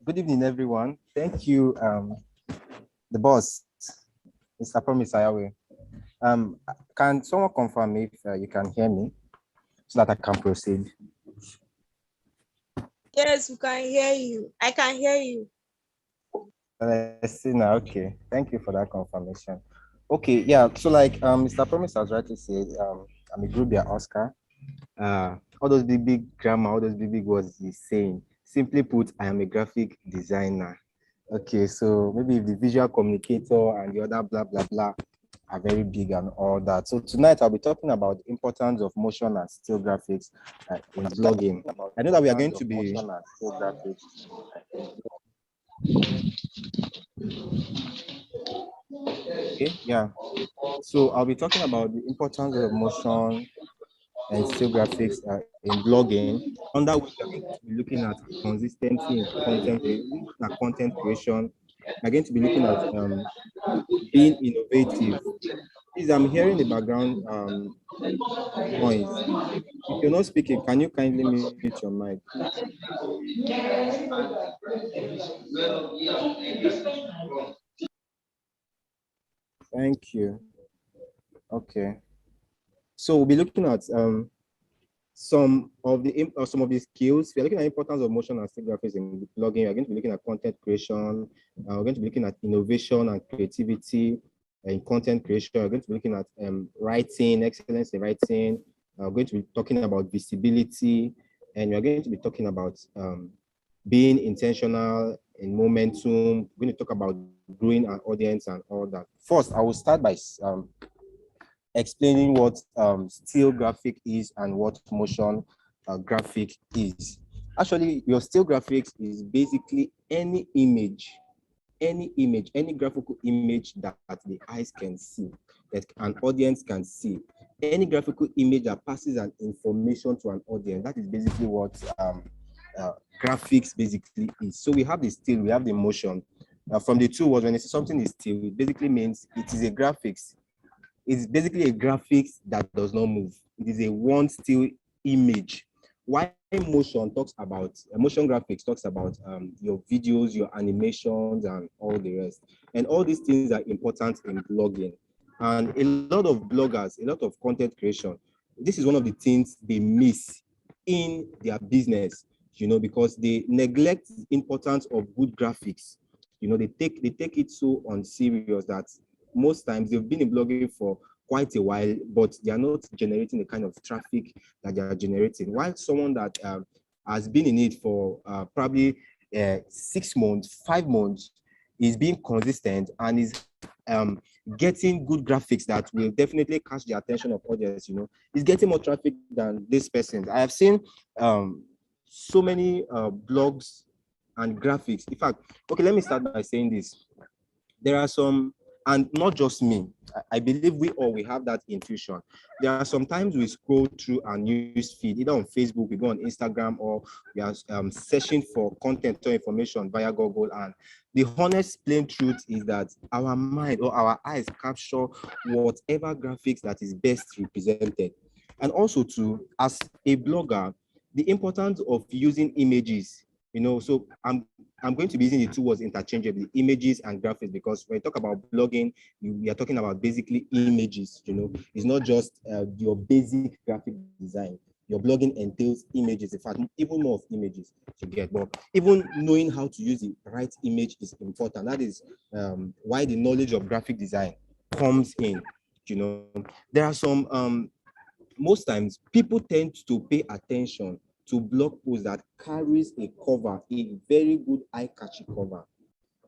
Good evening, everyone. Thank you, the boss, Mr. Promise Ayawe. Can someone confirm if you can hear me so that I can proceed? Yes, we can hear you. I can hear you. Let's see now. Okay, thank you for that confirmation. Okay, yeah. So, like Mr. Promise has rightly said, I'm a group there, Oscar. All those big grammar, all those big words he's saying. Simply put, I am a graphic designer. Okay, so maybe if the visual communicator and the other blah blah blah are very big and all that. So tonight I'll be talking about the importance of motion and still graphics in blogging. I know that we are going to be okay, yeah. So I'll be talking about the importance of motion and still graphics in blogging, under which we're going to be looking at consistency in content creation. We're going to be looking at being innovative. Please, I'm hearing the background noise. If you're not speaking, can you kindly mute your mic? Thank you. Okay. So we'll be looking at some of the skills. We're looking at importance of motion and still graphics in blogging. We're going to be looking at content creation. We're going to be looking at innovation and creativity in content creation. We're going to be looking at writing, excellence in writing. We're going to be talking about visibility, and we're going to be talking about being intentional in momentum. We're going to talk about growing an audience and all that. First, I will start by explaining what still graphic is and what motion graphic is. Actually, your still graphics is basically any graphical image that the eyes can see, that an audience can see. Any graphical image that passes an information to an audience, that is basically what graphics basically is. So we have the still, we have the motion. From the two words, when you say something is still, it basically means it is a graphics. It's basically a graphics that does not move. It is a one still image. Why motion graphics talks about your videos, your animations, and all the rest. And all these things are important in blogging. And a lot of bloggers, a lot of content creation, this is one of the things they miss in their business, because they neglect the importance of good graphics. They take it so unserious that most times they've been in blogging for quite a while, but they are not generating the kind of traffic that they are generating. While someone that has been in it for probably 6 months, 5 months, is being consistent and is getting good graphics that will definitely catch the attention of audience, is getting more traffic than this person. I have seen so many blogs and graphics. In fact, okay, let me start by saying this. There are some, and not just me, I believe we have that intuition. There are sometimes we scroll through our news feed, either on Facebook, we go on Instagram, or we are searching for content or information via Google. And the honest plain truth is that our mind or our eyes capture whatever graphics that is best represented. And also too, as a blogger, the importance of using images, so I'm going to be using the two words interchangeably, images and graphics, because when you talk about blogging, we are talking about basically images. It's not just your basic graphic design. Your blogging entails images, in fact, even more of images to get. But even knowing how to use the right image is important. That is why the knowledge of graphic design comes in. There are some most times people tend to pay attention to blog posts that carries a cover, a very good eye-catching cover,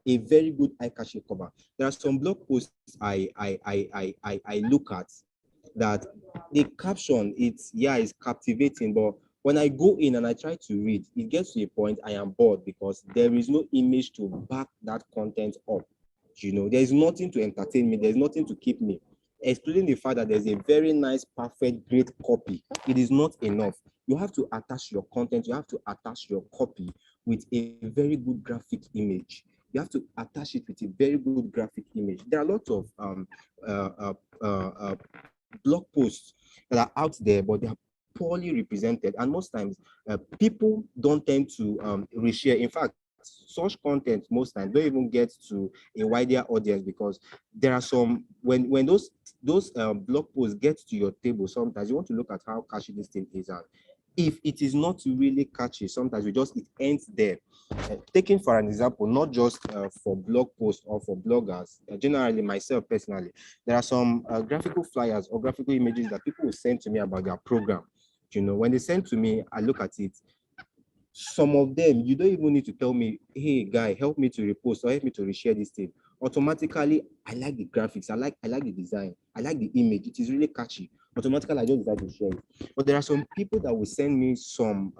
a very good eye-catching cover. There are some blog posts I look at that the caption, it's captivating, but when I go in and I try to read, it gets to a point I am bored because there is no image to back that content up. There's nothing to entertain me, there's nothing to keep me, excluding the fact that there's a very nice, perfect, great copy. It is not enough. You have to attach your content, you have to attach your copy with a very good graphic image. You have to attach it with a very good graphic image. There are a lot of blog posts that are out there, but they are poorly represented. And most times, people don't tend to reshare. In fact, such content most times don't even get to a wider audience, because there are some, when those blog posts get to your table, sometimes you want to look at how catchy this thing is, and if it is not really catchy, sometimes it ends there. Taking for an example, not just for blog posts or for bloggers, generally myself personally, there are some graphical flyers or graphical images that people will send to me about their program. When they send to me, I look at it. Some of them, you don't even need to tell me, hey guy, help me to repost or help me to reshare this thing. Automatically, I like the graphics, I like the design, I like the image, it is really catchy. Automatically, I just decide to share it. But there are some people that will send me some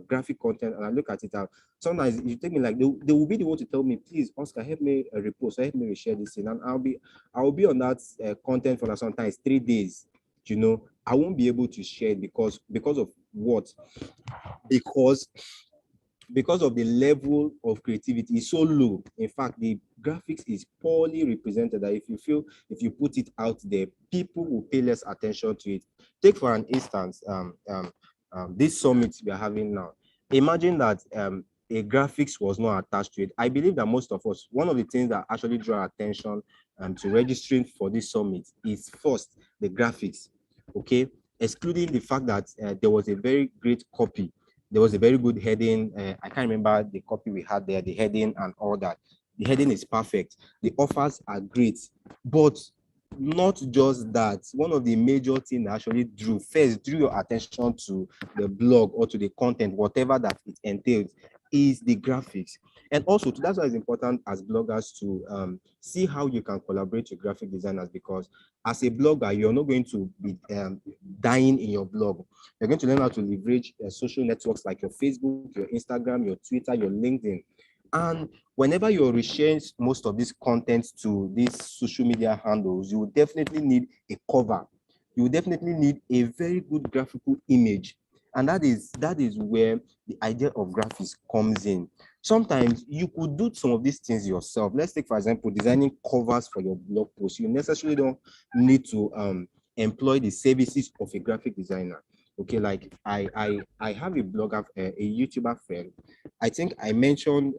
graphic content, and I look at it out. Sometimes you take me like they will be the one to tell me, please, Oscar, help me repost or help me reshare this thing, and I'll be on that content for sometimes 3 days. I won't be able to share it because of what? Because of the level of creativity is so low. In fact, the graphics is poorly represented, that if you put it out there, people will pay less attention to it. Take for an instance, this summit we are having now. Imagine that a graphics was not attached to it. I believe that most of us, one of the things that actually draw attention to registering for this summit is first the graphics. Okay, excluding the fact that there was a very great copy. There was a very good heading. I can't remember the copy we had there, the heading and all that. The heading is perfect. The offers are great. But not just that. One of the major things that actually drew your attention to the blog or to the content, whatever that it entails, is the graphics. And also, that's why it's important as bloggers to see how you can collaborate with graphic designers, because as a blogger, you're not going to be dying in your blog. You're going to learn how to leverage social networks like your Facebook, your Instagram, your Twitter, your LinkedIn. And whenever you're resharing most of these contents to these social media handles, you will definitely need a cover. You will definitely need a very good graphical image. And that is where the idea of graphics comes in. Sometimes you could do some of these things yourself. Let's take, for example, designing covers for your blog post. You necessarily don't need to employ the services of a graphic designer. Okay, like I have a blogger, a YouTuber friend. I think I mentioned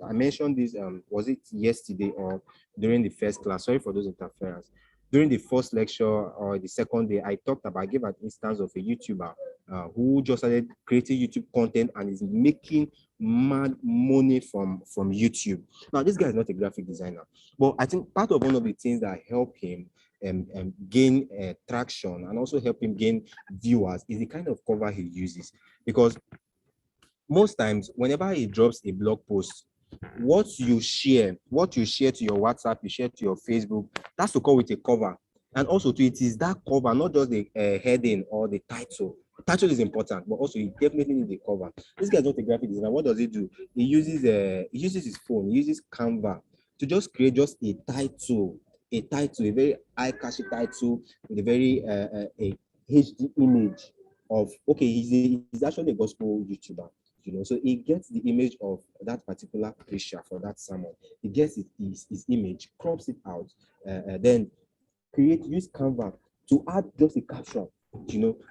this, was it yesterday or during the first class? Sorry for those interference. During the first lecture or the second day, I gave an instance of a YouTuber who just started creating YouTube content and is making mad money from YouTube. Now, this guy is not a graphic designer, but I think part of one of the things that help him gain traction and also help him gain viewers is the kind of cover he uses. Because most times, whenever he drops a blog post, what you share to your WhatsApp, you share to your Facebook, that's to come with a cover. And also, it is that cover, not just the heading or the title. Title is important, but also you definitely need the cover. This guy's not a graphic designer. What does he do? He uses his phone, he uses Canva to just create just a title, a very eye-catchy title with a very a HD image of, okay, he's actually a gospel YouTuber. So he gets the image of that particular preacher for that sermon. He gets his image, crops it out, then use Canva to add just a caption,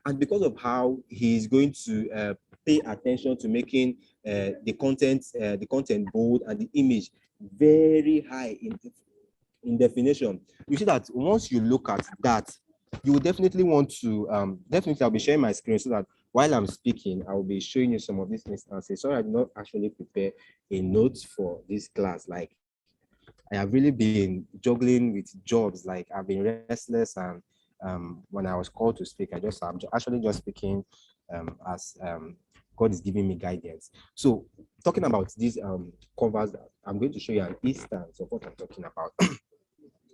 and because of how he's going to pay attention to making the content bold and the image very high in definition, you see that once you look at that, you will definitely want to definitely, I'll be sharing my screen so that while I'm speaking, I will be showing you some of these instances. Sorry, I did not actually prepare a note for this class. Like, I have really been juggling with jobs. Like, I've been restless, and when I was called to speak, I'm actually just speaking as God is giving me guidance. So, talking about these covers, I'm going to show you an instance of what I'm talking about.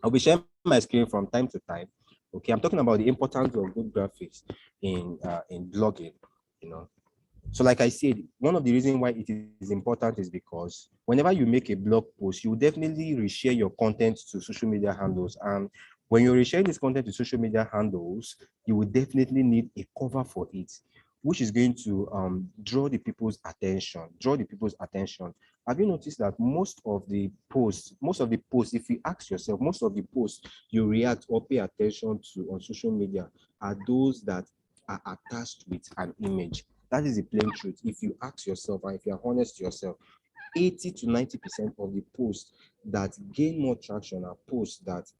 I'll be sharing my screen from time to time. Okay, I'm talking about the importance of good graphics in blogging. So like I said, one of the reasons why it is important is because whenever you make a blog post, you definitely reshare your content to social media handles. And when you reshare this content to social media handles, you will definitely need a cover for it, which is going to draw the people's attention. Have you noticed that most of the posts, if you ask yourself, most of the posts you react or pay attention to on social media are those that are attached with an image? That is the plain truth. If you ask yourself and if you're honest to yourself, 80 to 90% of the posts that gain more traction are posts that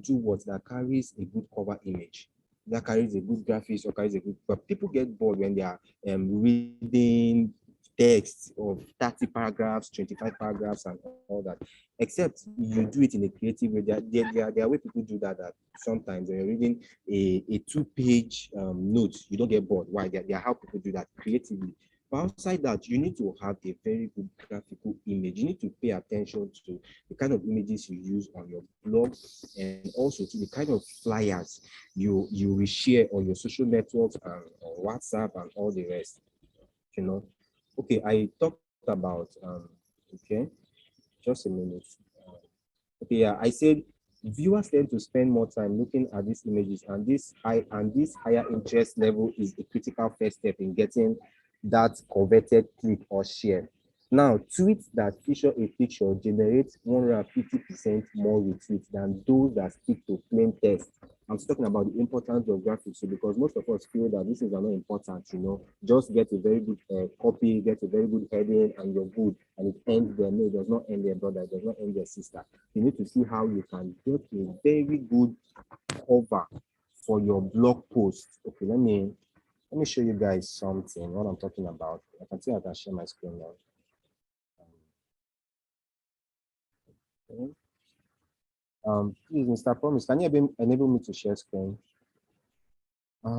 do what, that carries a good cover image, that carries a good graphics, or carries a good, but people get bored when they are reading text of 30 paragraphs, 25 paragraphs, and all that. Except you do it in a creative way. There are way people do that sometimes when you're reading a 2-page note, you don't get bored. Why? They are how people do that creatively. But outside that, you need to have a very good graphical image. You need to pay attention to the kind of images you use on your blog, and also to the kind of flyers you reshare on your social networks and on WhatsApp and all the rest. You know. Okay, I talked about okay, just a minute. Okay, yeah, I said viewers tend to spend more time looking at these images, and this higher interest level is a critical first step in getting that coveted click or share. Now, tweets that feature a picture generate 150% more retweets than those that stick to plain text. I'm still talking about the importance of graphics, so because most of us feel that these things are not important, just get a very good copy, get a very good heading, and you're good, and it ends there. No, it does not end there, brother. It does not end there, sister. You need to see how you can get a very good cover for your blog post. Okay, let me show you guys something, what I'm talking about. I can see I can share my screen now. Okay. Please, Mr. Promise, can you enable me to share screen? So,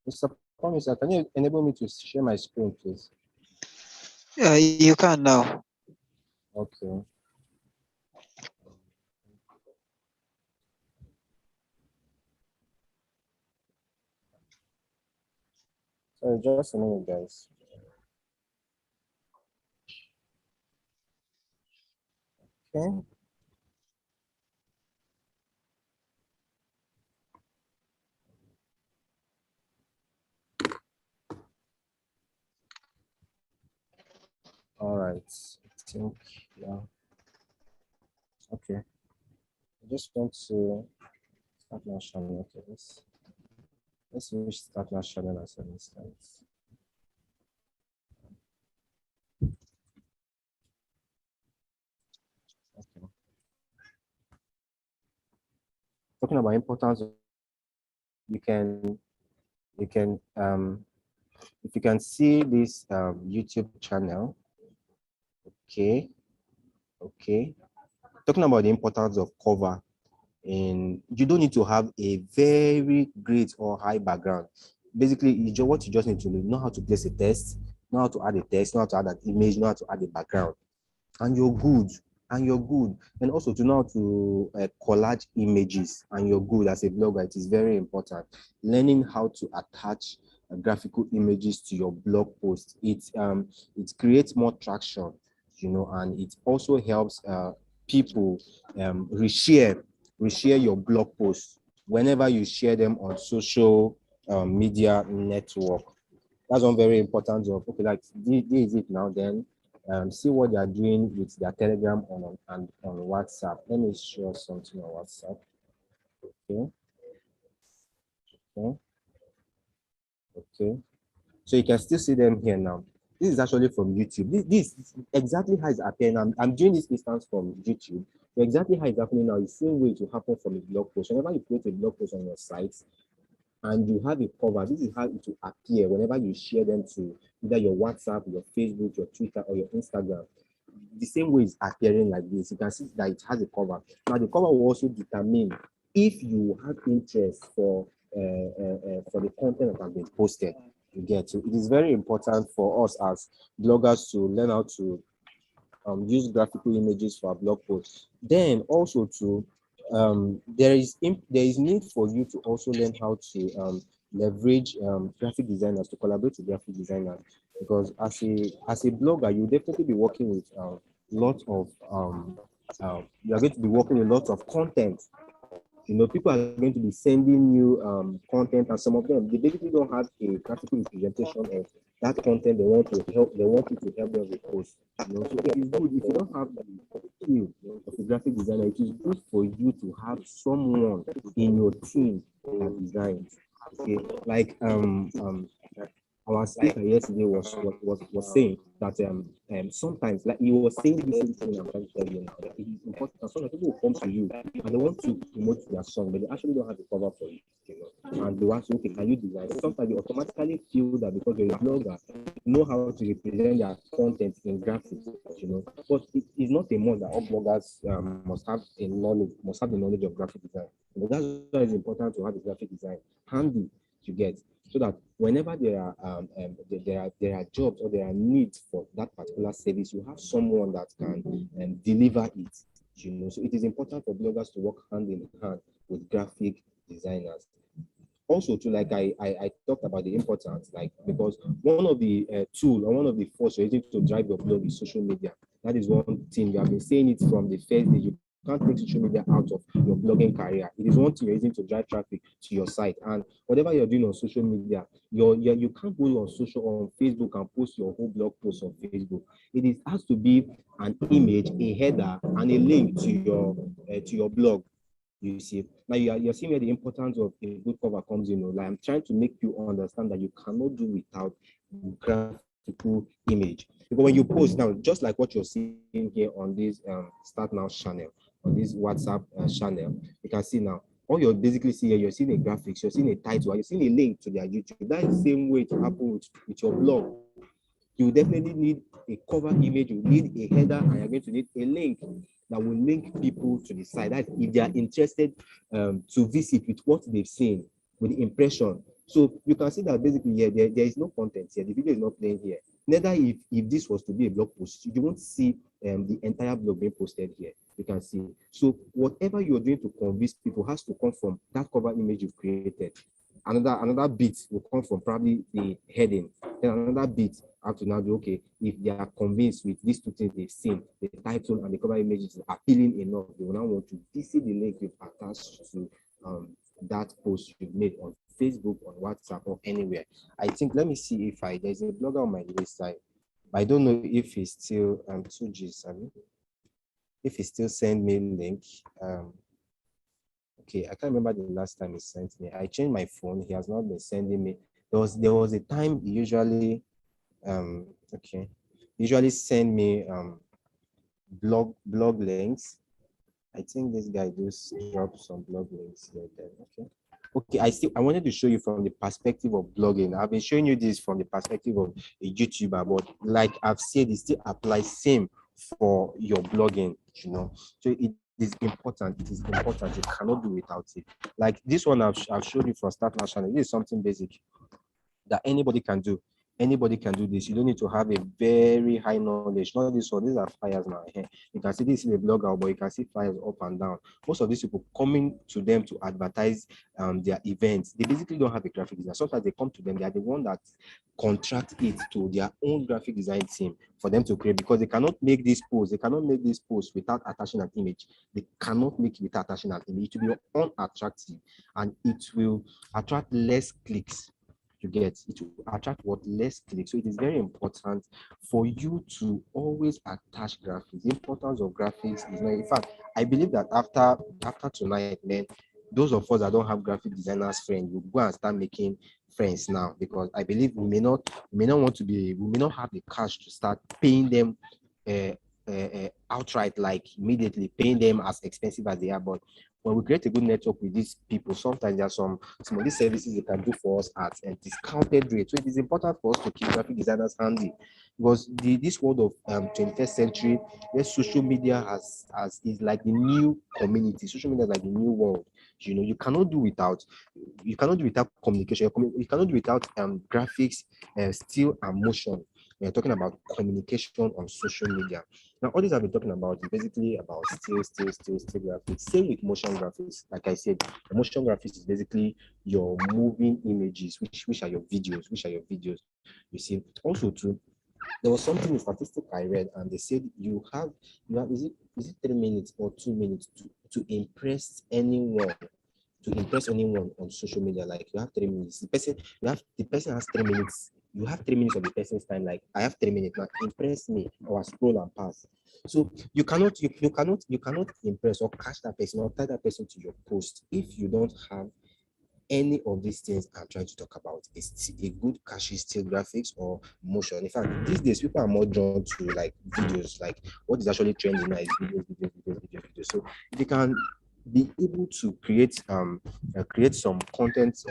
Mr. Promise, can you enable me to share my screen, please? You can now. Okay. Sorry, just a minute, guys. Okay. All right. I think, yeah. Okay. I just want to start my channel. Okay, let's use start my channel as an instance. Okay. Talking about importance of, you can if you can see this YouTube channel. Okay. Talking about the importance of cover, and you don't need to have a very great or high background. Basically, what you just need to know how to place a text, know how to add a text, know how to add an image, know how to add a background, and you're good. And also to know how to collage images, and you're good as a blogger. It is very important. Learning how to attach graphical images to your blog post, it creates more traction, and it also helps people reshare your blog posts whenever you share them on social media network. That's one very important job. Okay, like this is it now. Then see what they are doing with their Telegram on WhatsApp. Let me show something on WhatsApp. Okay. So you can still see them here now. This is actually from YouTube. This is exactly how it's appearing. I'm doing this instance from YouTube. So exactly how it's happening now is the same way it will happen from a blog post. Whenever you create a blog post on your site and you have a cover, this is how it will appear whenever you share them to either your WhatsApp, your Facebook, your Twitter, or your Instagram. The same way it's appearing like this. You can see that it has a cover. Now the cover will also determine if you have interest for the content that has been posted. You get. So it is very important for us as bloggers to learn how to use graphical images for our blog posts. Then also to there is need for you to also learn how to leverage graphic designers, to collaborate with graphic designers, because as a blogger, you definitely be working with lots of you are going to be working a lot of content. People are going to be sending you content, and some of them they basically don't have a graphical representation of that content they want to help. They want you to help them repost. So it is good if you don't have the skill of a graphic designer. It is good for you to have someone in your team that designs. Okay, like our speaker yesterday was saying that sometimes, like he was saying the same thing I'm trying to tell you now, that it is important that some people will come to you and they want to promote their song, but they actually don't have a cover for it. And they want to, okay, can you design? Sometimes they automatically feel that because you're a blogger, you know how to represent their content in graphics. But it is not a must that all bloggers must have the knowledge of graphic design. That's why it's important to have a graphic design handy to get, so that whenever there are jobs or there are needs for that particular service, you have someone that can deliver it. So it is important for bloggers to work hand in hand with graphic designers. Also, too, like I talked about the importance, like, because one of the tool or one of the forces you're using to drive your blog is social media. That is one thing you have been saying it from the first day. You can't take social media out of your blogging career. It is one thing you're using to drive traffic to your site, and whatever you're doing on social media, you can't go on Facebook and post your whole blog post on Facebook. It has to be an image, a header, and a link to your blog. You see, now you're seeing where the importance of a good cover comes in. Like, I'm trying to make you understand that you cannot do without graphical image. Because when you post now, just like what you're seeing here on this Start Now channel, on this WhatsApp channel, you can see now, all you're basically seeing here, you're seeing a graphics, you're seeing a title, you're seeing a link to their YouTube. That's the same way to happen with your blog. You definitely need a cover image, you need a header, and you're going to need a link that will link people to the site. That if they are interested to visit with what they've seen, with the impression. So you can see that basically here, there is no content here. The video is not playing here. Neither if this was to be a blog post, you won't see the entire blog being posted here. You can see. So whatever you're doing to convince people has to come from that cover image you've created. Another bit will come from probably the heading. Then another bit have to now do, okay, if they are convinced with these two things they've seen, the title and the cover image is appealing enough, they will now want to visit the link you've attached to that post you've made on Facebook, on WhatsApp, or anywhere. I think, let me see if there's a blogger on my list. I don't know if he's still 2Gs. If he still send me link. Okay, I can't remember the last time he sent me. I changed my phone. He has not been sending me. There was a time he usually usually send me blog links. I think this guy just dropped some blog links here. Then okay, I wanted to show you from the perspective of blogging. I've been showing you this from the perspective of a YouTuber, but like I've said, it still applies same for your blogging. So it is important. It is important. You cannot do without it. Like this one I've showed you from Start Now channel. This is something basic that anybody can do. Anybody can do this. You don't need to have a very high knowledge. Not this one. These are flyers now. You can see this is a blogger, but you can see flyers up and down. Most of these people coming to them to advertise their events, they basically don't have a graphic designer. Sometimes they come to them, they are the one that contract it to their own graphic design team for them to create, because they cannot make this post. They cannot make this post without attaching an image. They cannot make it without attaching an image. It will be unattractive, and it will attract less clicks. You get it will attract less clicks. So it is very important for you to always attach graphics. The importance of graphics is not, in fact, I believe that after tonight, man, those of us that don't have graphic designers friends will go and start making friends now, because I believe we may not have the cash to start paying them outright, like immediately paying them as expensive as they are. But when we create a good network with these people, sometimes there are some of these services they can do for us at a discounted rate. So it is important for us to keep graphic designers handy, because this world of 21st century, where social media is like the new community. Social media is like the new world. You cannot do without communication. You cannot do without graphics, still and motion. We're talking about communication on social media. Now, all these I've been talking about is basically about still graphics. Same with motion graphics. Like I said, the motion graphics is basically your moving images, which are your videos. You see, also too, there was something in statistic I read, and they said you have is it 3 minutes or 2 minutes to impress anyone on social media. Like you have 3 minutes. The person has 3 minutes. You have 3 minutes of the person's time. Like I have 3 minutes now. Impress me or I scroll and pass. So you cannot impress or catch that person or tie that person to your post if you don't have any of these things I'm trying to talk about. Is a good cache still graphics or motion. In fact, these days people are more drawn to like videos. Like what is actually trending now is videos. So if you can be able to create some content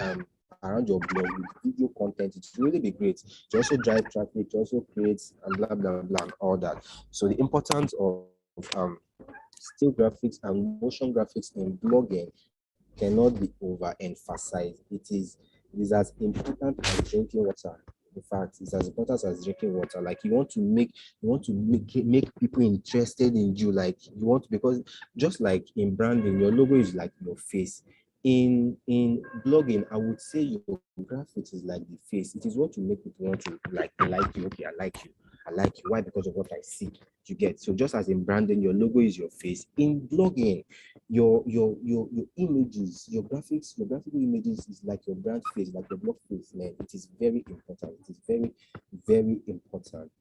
around your blog with video content, it will really be great to also drive traffic, to also create and blah blah blah and all that. So the importance of still graphics and motion graphics in blogging cannot be overemphasized. It is as important as drinking water. In fact, it's as important as drinking water. Like you want to make people interested in you. Like you want, because just like in branding, your logo is like your face. In blogging, I would say your graphics is like the face. It is what to make people want to like you. Okay, I like you. I like you. Why? Because of what I see. You get. So just as in branding, your logo is your face. In blogging, your images, your graphical images is like your brand face, like your blog face, man. It is very important. It is very, very important,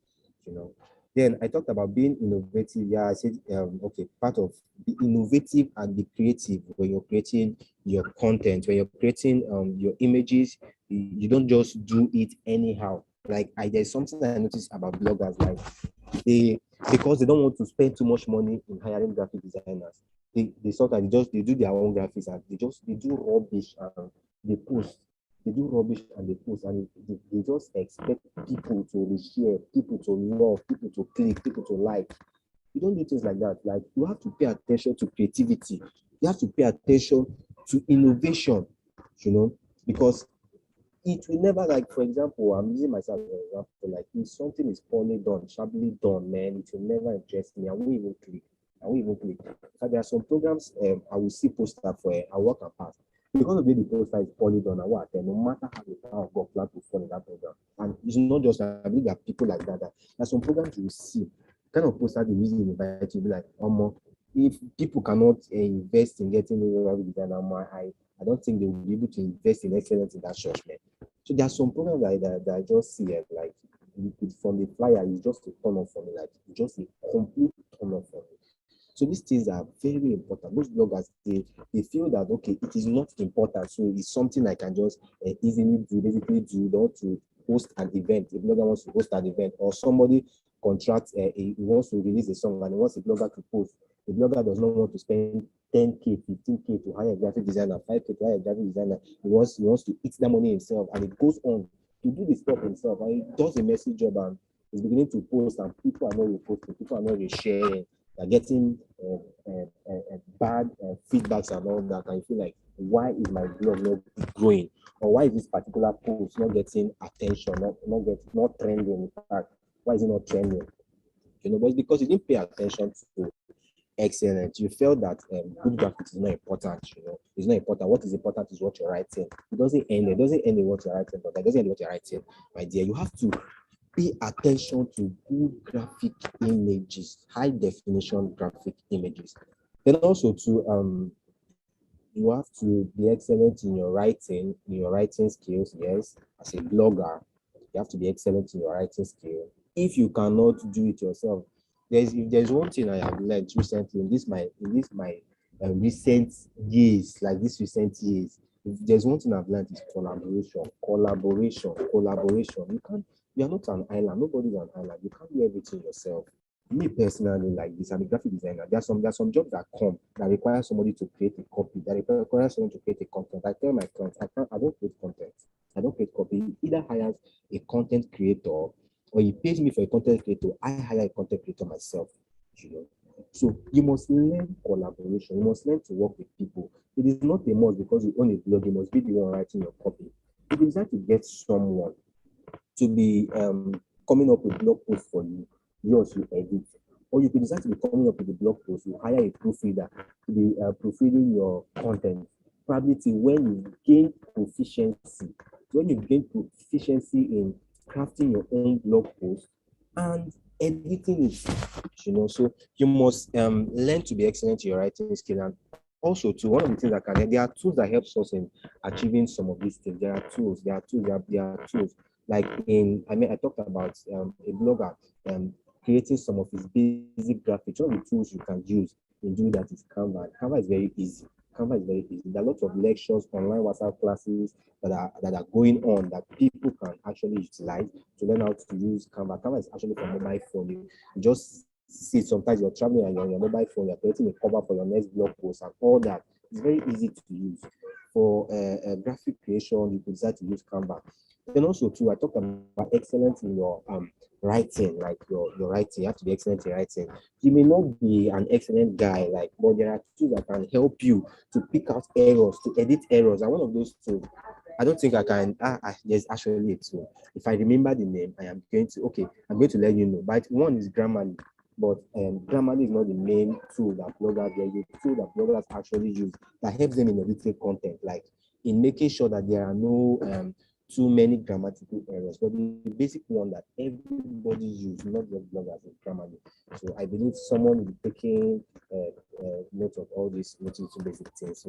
you know. Then I talked about being innovative. Yeah, I said okay, part of be innovative and be creative when you're creating your content, when you're creating your images, you don't just do it anyhow. Like there's something I noticed about bloggers, like they because they don't want to spend too much money in hiring graphic designers. They sort of they do their own graphics and they do rubbish and they post. They do rubbish and they post and they just expect people to reshare, people to love, people to click, people to like. You don't do things like that. Like you have to pay attention to creativity. You have to pay attention to innovation, because it will never, like, for example, I'm using myself as an example, like if something is poorly done, sharply done, man, it will never interest me. I won't even click. I won't even click. So there are some programs I will see poster for, I work and pass. Because of the way the poster is poorly done, I will attend, no matter how the power of God plan to fall in that program. And it's not just, I believe there are people like that. There are some programs you will see, kind of poster the reason invite you, be like, if people cannot invest in getting a graphic designer, I don't think they will be able to invest in excellence in that church, man. So there are some programs that I just see like from the flyer, it's just a turn off for me, like just a complete turn off for me. So these things are very important. Most bloggers, they feel that okay, it is not important, so it's something I can just easily do, basically do, not to host an event. If blogger wants to host an event, or somebody contracts, he wants to release a song and he wants a blogger to post. The blogger does not want to spend 10K, 15K to hire a graphic designer, 5K to hire a graphic designer. He wants to eat that money himself, and it goes on to do the stuff himself, and he does a messy job, and he's beginning to post, and people are not reposting, people are not resharing, they're getting bad feedbacks and all that, and you feel like, why is my blog not growing, or why is this particular post not getting attention, not trending? In fact, why is it not trending? But it's because you didn't pay attention to excellent. You felt that good graphics is not important. It's not important. What is important is what you're writing. It doesn't end in what you're writing, but that doesn't end what you're writing, my dear. You have to pay attention to good graphic images, high definition graphic images. Then also you have to be excellent in your writing skills. Yes, as a blogger, you have to be excellent in your writing skill. If you cannot do it yourself, if there's one thing I have learned recently in my recent years, like this recent years, if there's one thing I've learned is collaboration. You can't. You are not an island. Nobody's an island. You can't do everything yourself. Me personally, like this, I'm a graphic designer. There are some jobs that come that require somebody to create a copy, that require someone to create a content. I tell my clients, I don't create content. I don't create copy. He either hires a content creator or he pays me for a content creator. I hire a content creator myself. So you must learn collaboration. You must learn to work with people. It is not a must because you own a blog, you must be the one writing your copy. If you decide to get someone to be coming up with blog posts for you, yours you edit, or you could decide to be coming up with the blog post, you hire a proofreader to be proofreading your content, probably till when you gain proficiency. When you gain proficiency in crafting your own blog post, and editing it, so you must learn to be excellent in your writing skill. And also too, one of the things that can help, there are tools that helps us in achieving some of these things. There are tools like I talked about a blogger creating some of his basic graphics. One of the tools you can use in doing that is Canva. Canva is very easy. Canva is very easy. There are lots of lectures, online WhatsApp classes that are going on that people can actually utilize to learn how to use Canva. Canva is actually for mobile phone. You just see sometimes you're traveling and you're on your mobile phone, you're creating a cover for your next blog post and all that. It's very easy to use. For graphic creation, you could decide to use Canva. Then also too, I talked about excellence in your writing, like your writing. You have to be excellent in writing. You may not be an excellent guy, but there are tools that can help you to pick out errors, to edit errors. And one of those tools, I don't think I can. There's actually a tool. If I remember the name, I'm going to let you know. But one is Grammarly, but Grammarly is not the main tool that bloggers use. The tool that bloggers actually use that helps them in editing content, like in making sure that there are no too many grammatical errors. But the basic one that everybody uses, not just bloggers, is Grammarly. So I believe someone will be taking note of all these little basic things.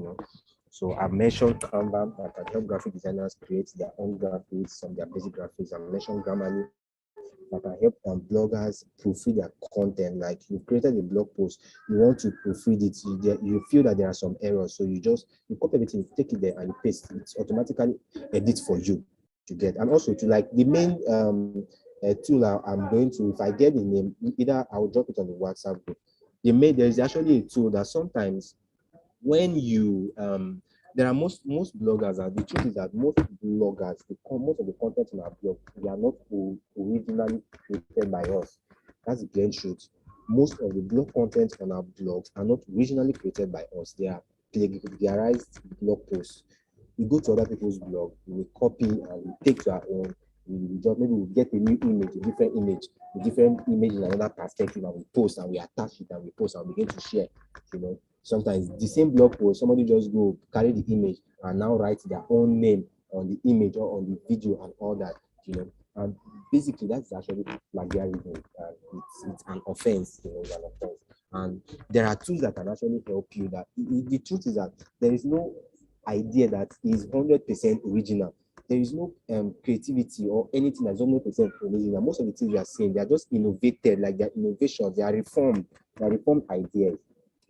So I've mentioned Canva that can help graphic designers create their own graphics, some their basic graphics. I mentioned Grammarly that can help bloggers proofread their content. Like you created a blog post, you want to proofread it, you feel that there are some errors, so you copy everything, you take it there and you paste it, automatically edit for you to get. And also to like the main tool I'm going to, if I get the name, either I'll drop it on the WhatsApp group. There is actually a tool that sometimes when you there are most bloggers, and the truth is that most bloggers, most of the content in our blog, they are not originally created by us. That's the plain truth. Most of the blog content on our blogs are not originally created by us. They are plagiarized blog posts. We go to other people's blog, we copy and we take to our own. We just maybe we get a new image, a different image in another perspective, and we post and we attach it and we post and we begin to share. Sometimes the same blog post, somebody just go carry the image and now write their own name on the image or on the video and all that. And basically that's actually plagiarism. It's an offense, it's an offense. And there are tools that can actually help you. That the truth is that there is no idea that is 100% original. There is no creativity or anything that's 100% original. Most of the things we are saying, they are just innovated, like they're innovations, they are reformed ideas.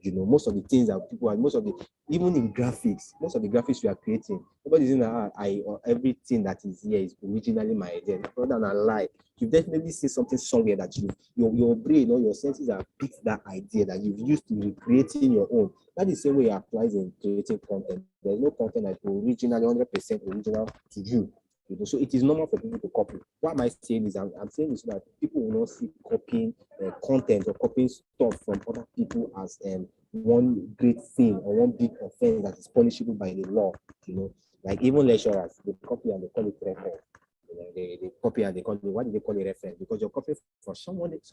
Most of the things that people are, even in graphics, most of the graphics we are creating, nobody's saying that or everything that is here is originally my idea. Rather than a lie, you've definitely seen something somewhere that your brain or your senses have picked that idea that you've used to recreating your own. That is the same way it applies in creating content. There's no content that is originally 100% original to you. So it is normal for people to copy. What am I saying is, I'm saying is so that people will not see copying content or copying stuff from other people as one great thing or one big offense that is punishable by the law. Like even lecturers, they copy and they call it reference. They copy and they call it, what do they call it, reference? Because you're copying for somebody else.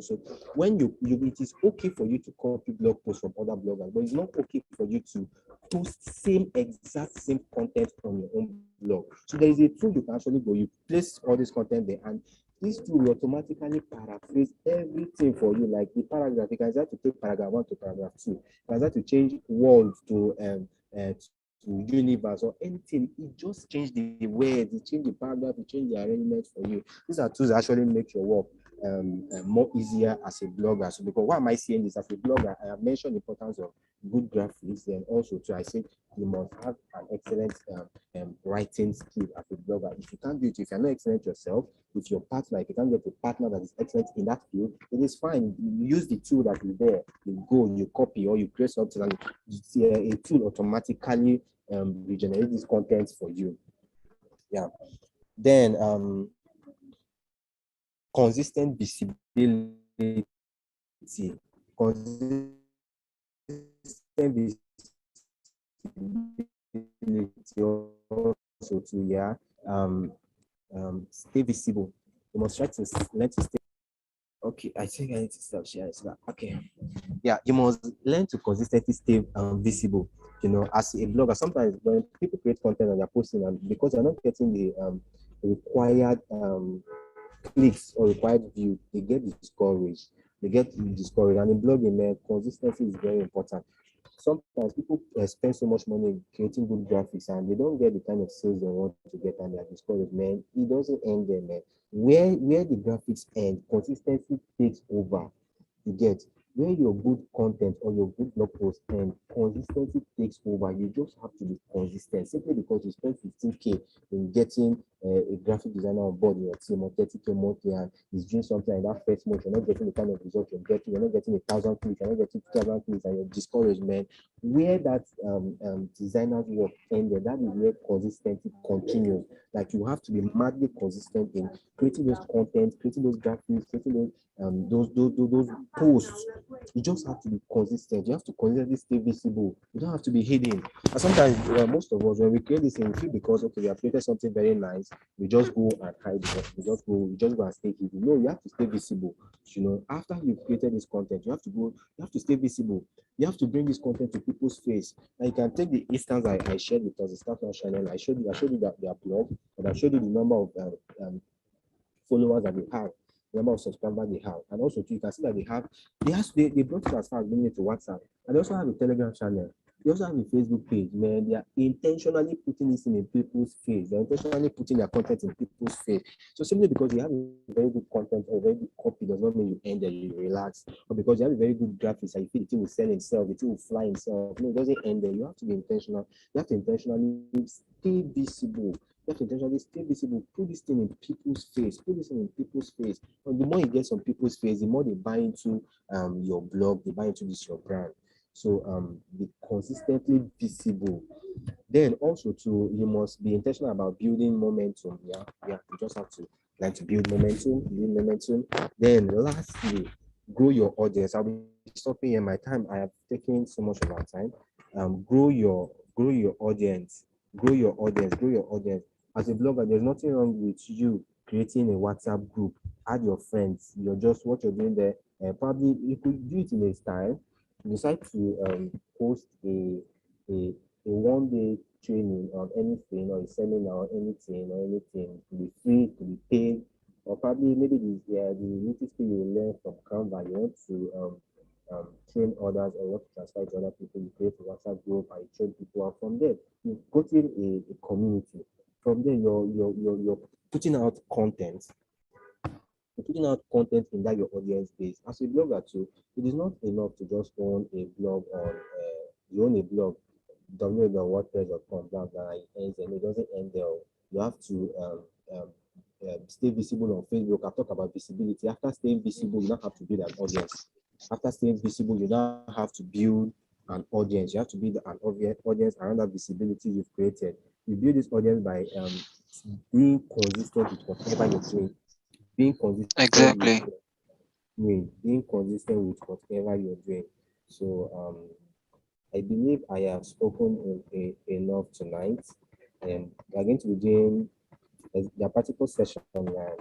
So when it is okay for you to copy blog posts from other bloggers, but it's not okay for you to post exact same content on your own blog. So there is a tool you can actually go, you place all this content there, and this tool will automatically paraphrase everything for you, like the paragraph. You can start to take paragraph 1 to paragraph 2. You can start to change words to universe or anything. It just change the words, it change the paragraph, it change the arrangement for you. These are tools that actually make your work more easier as a blogger. So because why am I saying this? As a blogger, I have mentioned the importance of good graphics, and also too, I think you must have an excellent writing skill as a blogger. If you can't do it, if you're not excellent yourself, with your partner, if you can't get a partner that is excellent in that field, it is fine. You use the tool that is there. You go, you copy, or you create something, and a tool automatically regenerate this content for you. Yeah. Then consistent visibility. Consistent visibility also to stay visible. You must try to learn to stay. Okay, I think I need to stop sharing. Okay. Yeah, you must learn to consistently stay visible. As a blogger, sometimes when people create content and they're posting, and because they're not getting the required clicks or required view, they get discouraged. They get discouraged. And in blogging, man, consistency is very important. Sometimes people spend so much money creating good graphics and they don't get the kind of sales they want to get and they're discouraged, man. It doesn't end there, man. Where the graphics end, consistency takes over. You get where your good content or your good blog post and consistency takes over. You just have to be consistent simply because you spend 15K in getting a graphic designer on board in your team or 30K monthly and he's doing something in that first month. You're not getting the kind of result you're getting. You're not getting 1,000 clicks. You're not getting 2,000 clicks and you're discouraged, man. Where that designer's work ended, that is where consistency continues. Like you have to be madly consistent in creating those content, creating those graphics, creating those posts. You just have to be consistent. You have to consistently stay visible. You don't have to be hidden. And sometimes most of us, when we create this thing, because okay, we have created something very nice, we just go and hide it. We just go and stay hidden. No, you have to stay visible. You know, after you've created this content, you have to stay visible. You have to bring this content to people's face. Now you can take the instance I shared with us, the Staff Now channel. I showed you that their blog, and I showed you the number of followers that they have, the number of subscribers they have, and also too, you can see that they brought it as far as bringing it to WhatsApp, and they also have a Telegram channel. They also have a Facebook page. Man, they are intentionally putting this in people's face. They're intentionally putting their content in people's face. So simply because you have a very good content or a very good copy does not mean you end there, you relax. Or because you have a very good graphics and you feel the thing will sell itself, the thing will fly itself. No, it doesn't end there. You have to be intentional. You have to intentionally stay visible. You have to intentionally stay visible. Put this thing in people's face. Put this thing in people's face. And the more you get on people's face, the more they buy into your blog, they buy into this your brand. So be consistently visible. Then also too, you must be intentional about building momentum. Yeah, you just have to like to build momentum. Then lastly, grow your audience. I'll be stopping here. My time, I have taken so much of our time. Grow your audience. Grow your audience. Grow your audience. As a blogger, there's nothing wrong with you creating a WhatsApp group. Add your friends. You're just what you're doing there. Probably you could do it in a style. Decide to post a 1 day training on anything or a seminar or anything to be free, to be paid, or probably maybe the little skill you learn from Canva, you want to train others or want to transfer to other people, you create a WhatsApp group and you train people, and from there you've gotten a community. From there you're putting out content. You're putting out content in that your audience base. As a blogger too, it is not enough to just own a blog on you own a blog www.wordpress.com, blah blah. It doesn't end there. You have to stay visible on Facebook. I've talked about visibility. After staying visible, you now have to build an audience. After staying visible, you now have to build an audience. You have to build an audience around that visibility you've created. You build this audience by being consistent with whatever you're doing. Being consistent Exactly. being consistent with whatever you're doing. So I believe I have spoken enough tonight, and we're going to be doing the practical session online.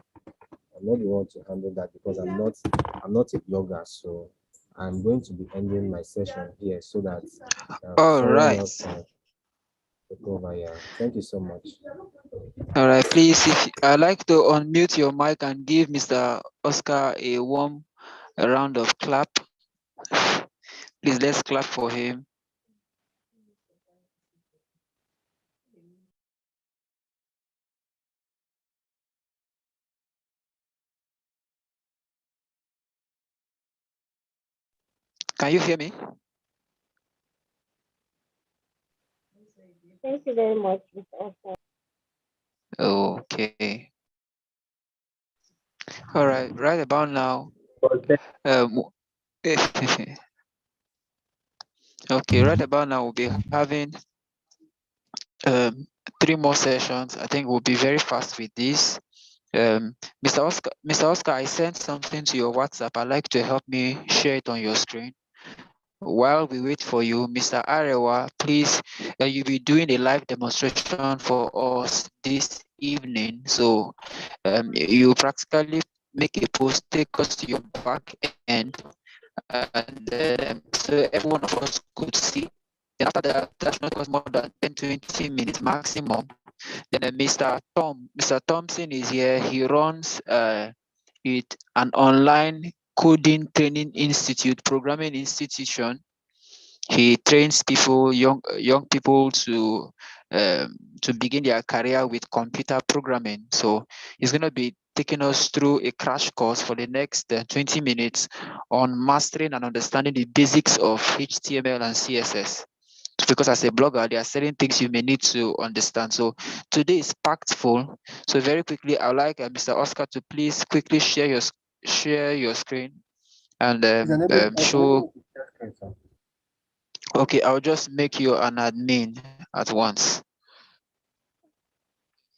I'm not the one to handle that because I'm not a blogger, so I'm going to be ending my session here so that All someone right. else can take over here. Thank you so much. All right. Please, if I'd like to unmute your mic and give Mr. Oscar a warm round of clap. Please, let's clap for him. Can you hear me? Thank you very much, Mr. Oscar. Okay. All right. Right about now. Okay. Right about now, we'll be having 3 more sessions. I think we'll be very fast with this. Mr. Oscar, I sent something to your WhatsApp. I'd like to help me share it on your screen. While we wait for you, Mr. Arewa, please, you'll be doing a live demonstration for us this evening. So you practically make a post, take us to your back end, and so every one of us could see. And after that should not cost more than 10-20 minutes maximum. Then Mr. Thompson is here. He runs it an online coding training institute, programming institution. He trains people, young people to begin their career with computer programming. So he's going to be taking us through a crash course for the next 20 minutes on mastering and understanding the basics of HTML and CSS. Because as a blogger, there are certain things you may need to understand. So today is packed full. So very quickly, I'd like Mr. Oscar to please quickly share your screen and show. Okay, I'll just make you an admin at once.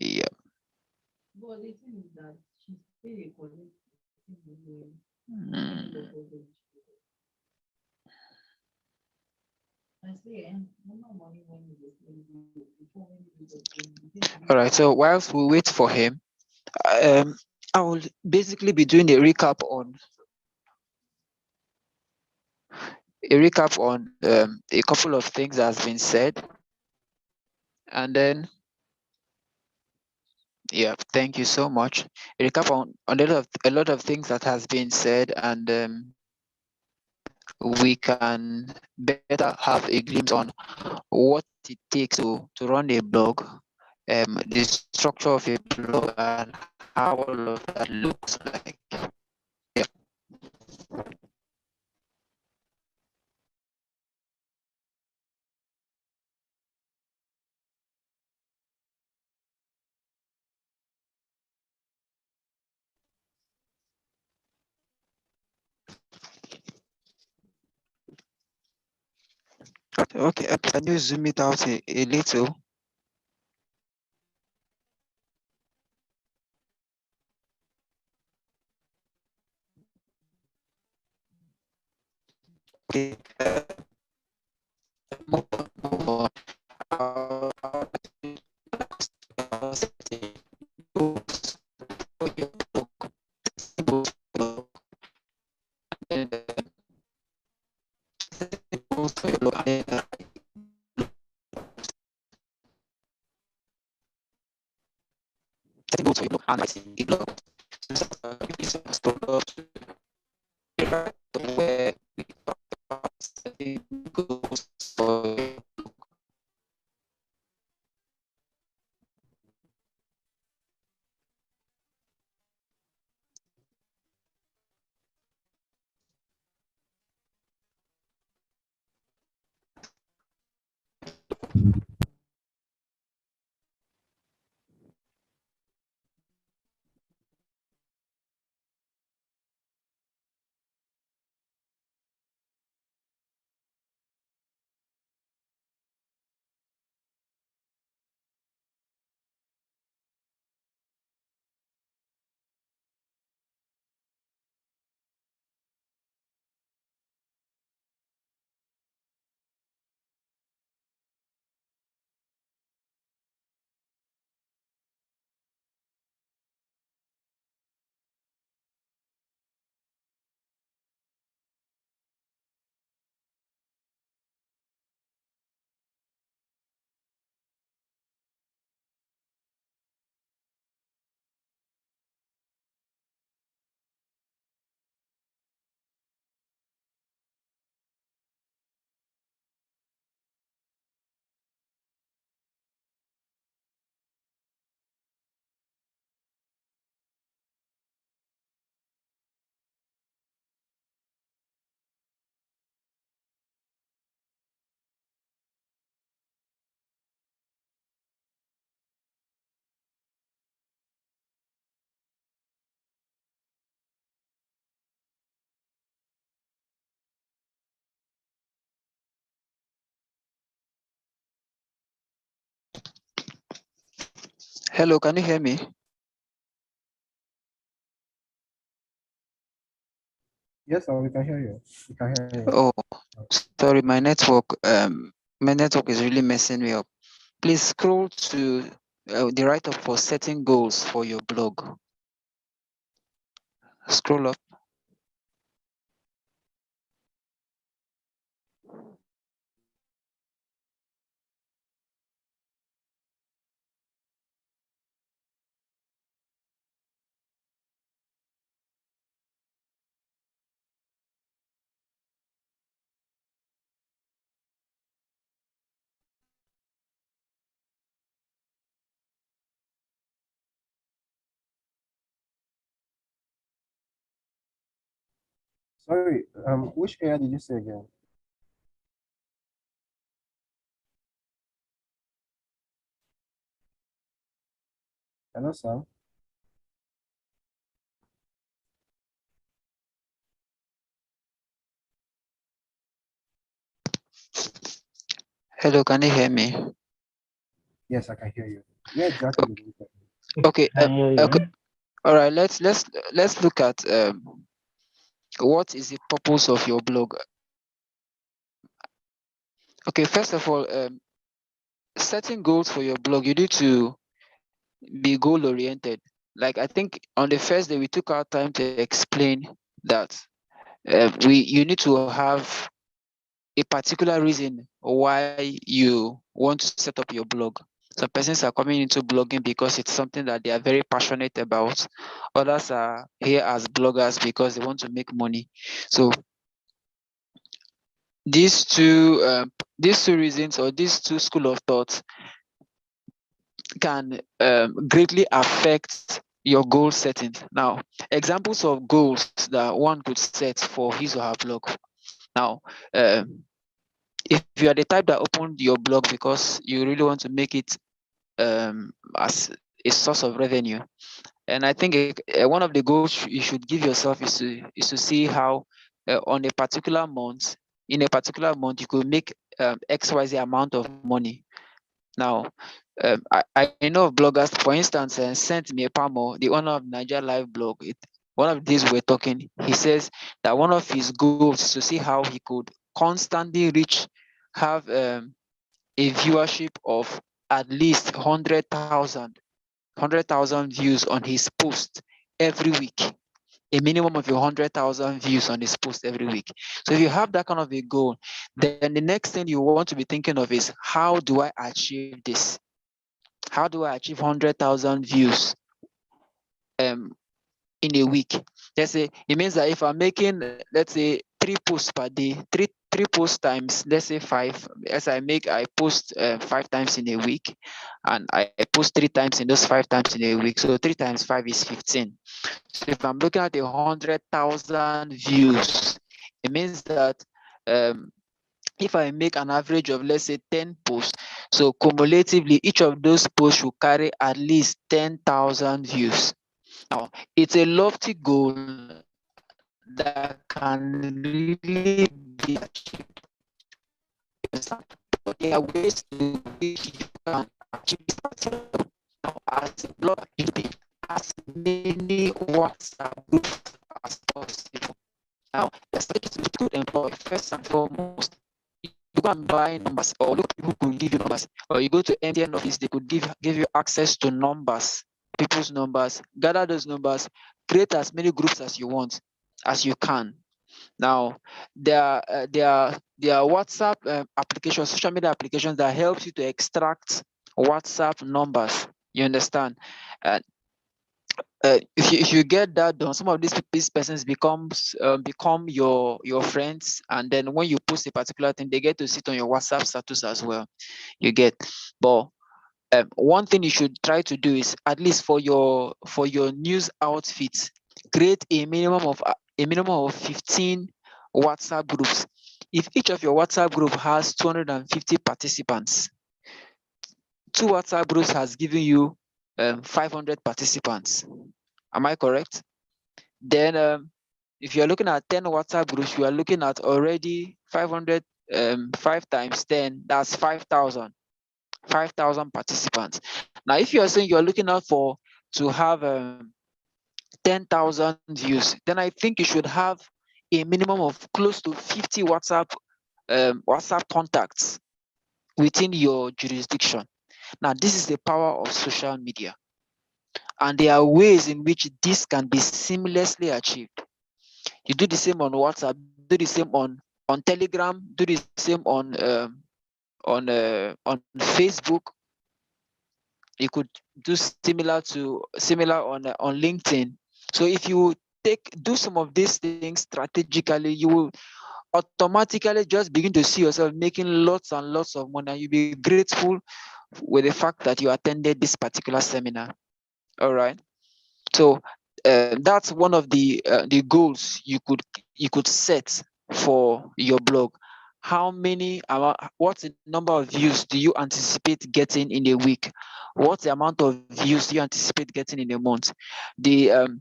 Yeah. All right. So whilst we wait for him, I will basically be doing a couple of things that has been said, and then yeah, thank you so much. A recap on a lot of things that has been said, and we can better have a glimpse on what it takes to run a blog, the structure of a blog, and how all of that looks like. Yeah. Okay, can you zoom it out a little? Okay. Move on. Hello, can you hear me? Yes, sir, we can hear you. We can hear you. Oh, sorry, my network is really messing me up. Please scroll to the right up for setting goals for your blog. Scroll up. Sorry, which area did you say again? Hello, sir. Hello, can you hear me? Yes, I can hear you. Where exactly did you say? Okay. I hear you. Okay. All right. Let's look at what is the purpose of your blog. Okay. First of all, setting goals for your blog, you need to be goal oriented. Like I think on the first day we took our time to explain that you need to have a particular reason why you want to set up your blog. Some persons are coming into blogging because it's something that they are very passionate about. Others are here as bloggers because they want to make money. So these two reasons or these two school of thought can greatly affect your goal setting. Now, examples of goals that one could set for his or her blog. Now, if you are the type that opened your blog because you really want to make it as a source of revenue, and I think one of the goals you should give yourself is to see how on a particular month, in a particular month, you could make XYZ amount of money. Now, I know of bloggers, for instance, sent me a Pamo, the owner of Niger Live blog. One of the days we were talking, he says that one of his goals is to see how he could constantly have a viewership of at least 100,000 views on his post every week. A minimum of 100,000 views on his post every week. So if you have that kind of a goal, then the next thing you want to be thinking of is, how do I achieve this? How do I achieve 100,000 views in a week? Let's say it means that if I'm making, let's say, 3 posts per day, three posts times, let's say 5, as I post 5 times in a week, and I post 3 times in those 5 times in a week. So 3 times 5 is 15. So if I'm looking at 100,000 views, it means that if I make an average of, let's say, 10 posts, so cumulatively, each of those posts should carry at least 10,000 views. Now, it's a lofty goal that can really be achieved. But there are ways to which you can achieve this. Now, as a blogger, you need as many WhatsApp groups as possible. Now, the strategy to employ, first and foremost, you go and buy numbers, or look, people could give you numbers, or you go to MTN office, they could give you access to numbers, people's numbers. Gather those numbers, create as many groups as you want, as you can. Now, there are WhatsApp applications, social media applications that helps you to extract WhatsApp numbers. You understand? If you get that done, some of these persons become your friends, and then when you post a particular thing, they get to sit on your WhatsApp status as well. You get, but one thing you should try to do is, at least for your news outfits, create a minimum of 15 WhatsApp groups. If each of your WhatsApp group has 250 participants, 2 WhatsApp groups has given you 500 participants. Am I correct? Then if you're looking at 10 WhatsApp groups, you are looking at already 500, 5 times 10, that's 5,000 participants. Now, if you are saying you're looking out for to have 10,000 views, then I think you should have a minimum of close to 50 WhatsApp contacts within your jurisdiction. Now, this is the power of social media, and there are ways in which this can be seamlessly achieved. You do the same on WhatsApp, do the same on Telegram, do the same on Facebook. You could do similar on LinkedIn. So if you do some of these things strategically, you will automatically just begin to see yourself making lots and lots of money, and you'll be grateful with the fact that you attended this particular seminar. All right. So that's one of the goals you could set for your blog. How many what's the number of views do you anticipate getting in a week? What's the amount of views do you anticipate getting in a month? The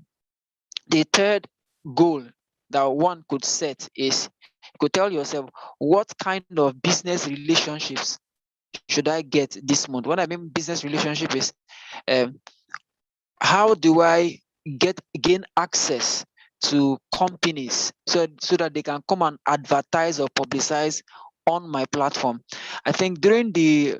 third goal that one could set is, you could tell yourself, what kind of business relationships should I get this month? What I mean business relationship is, um, how do I gain access to companies so that they can come and advertise or publicize on my platform? I think during the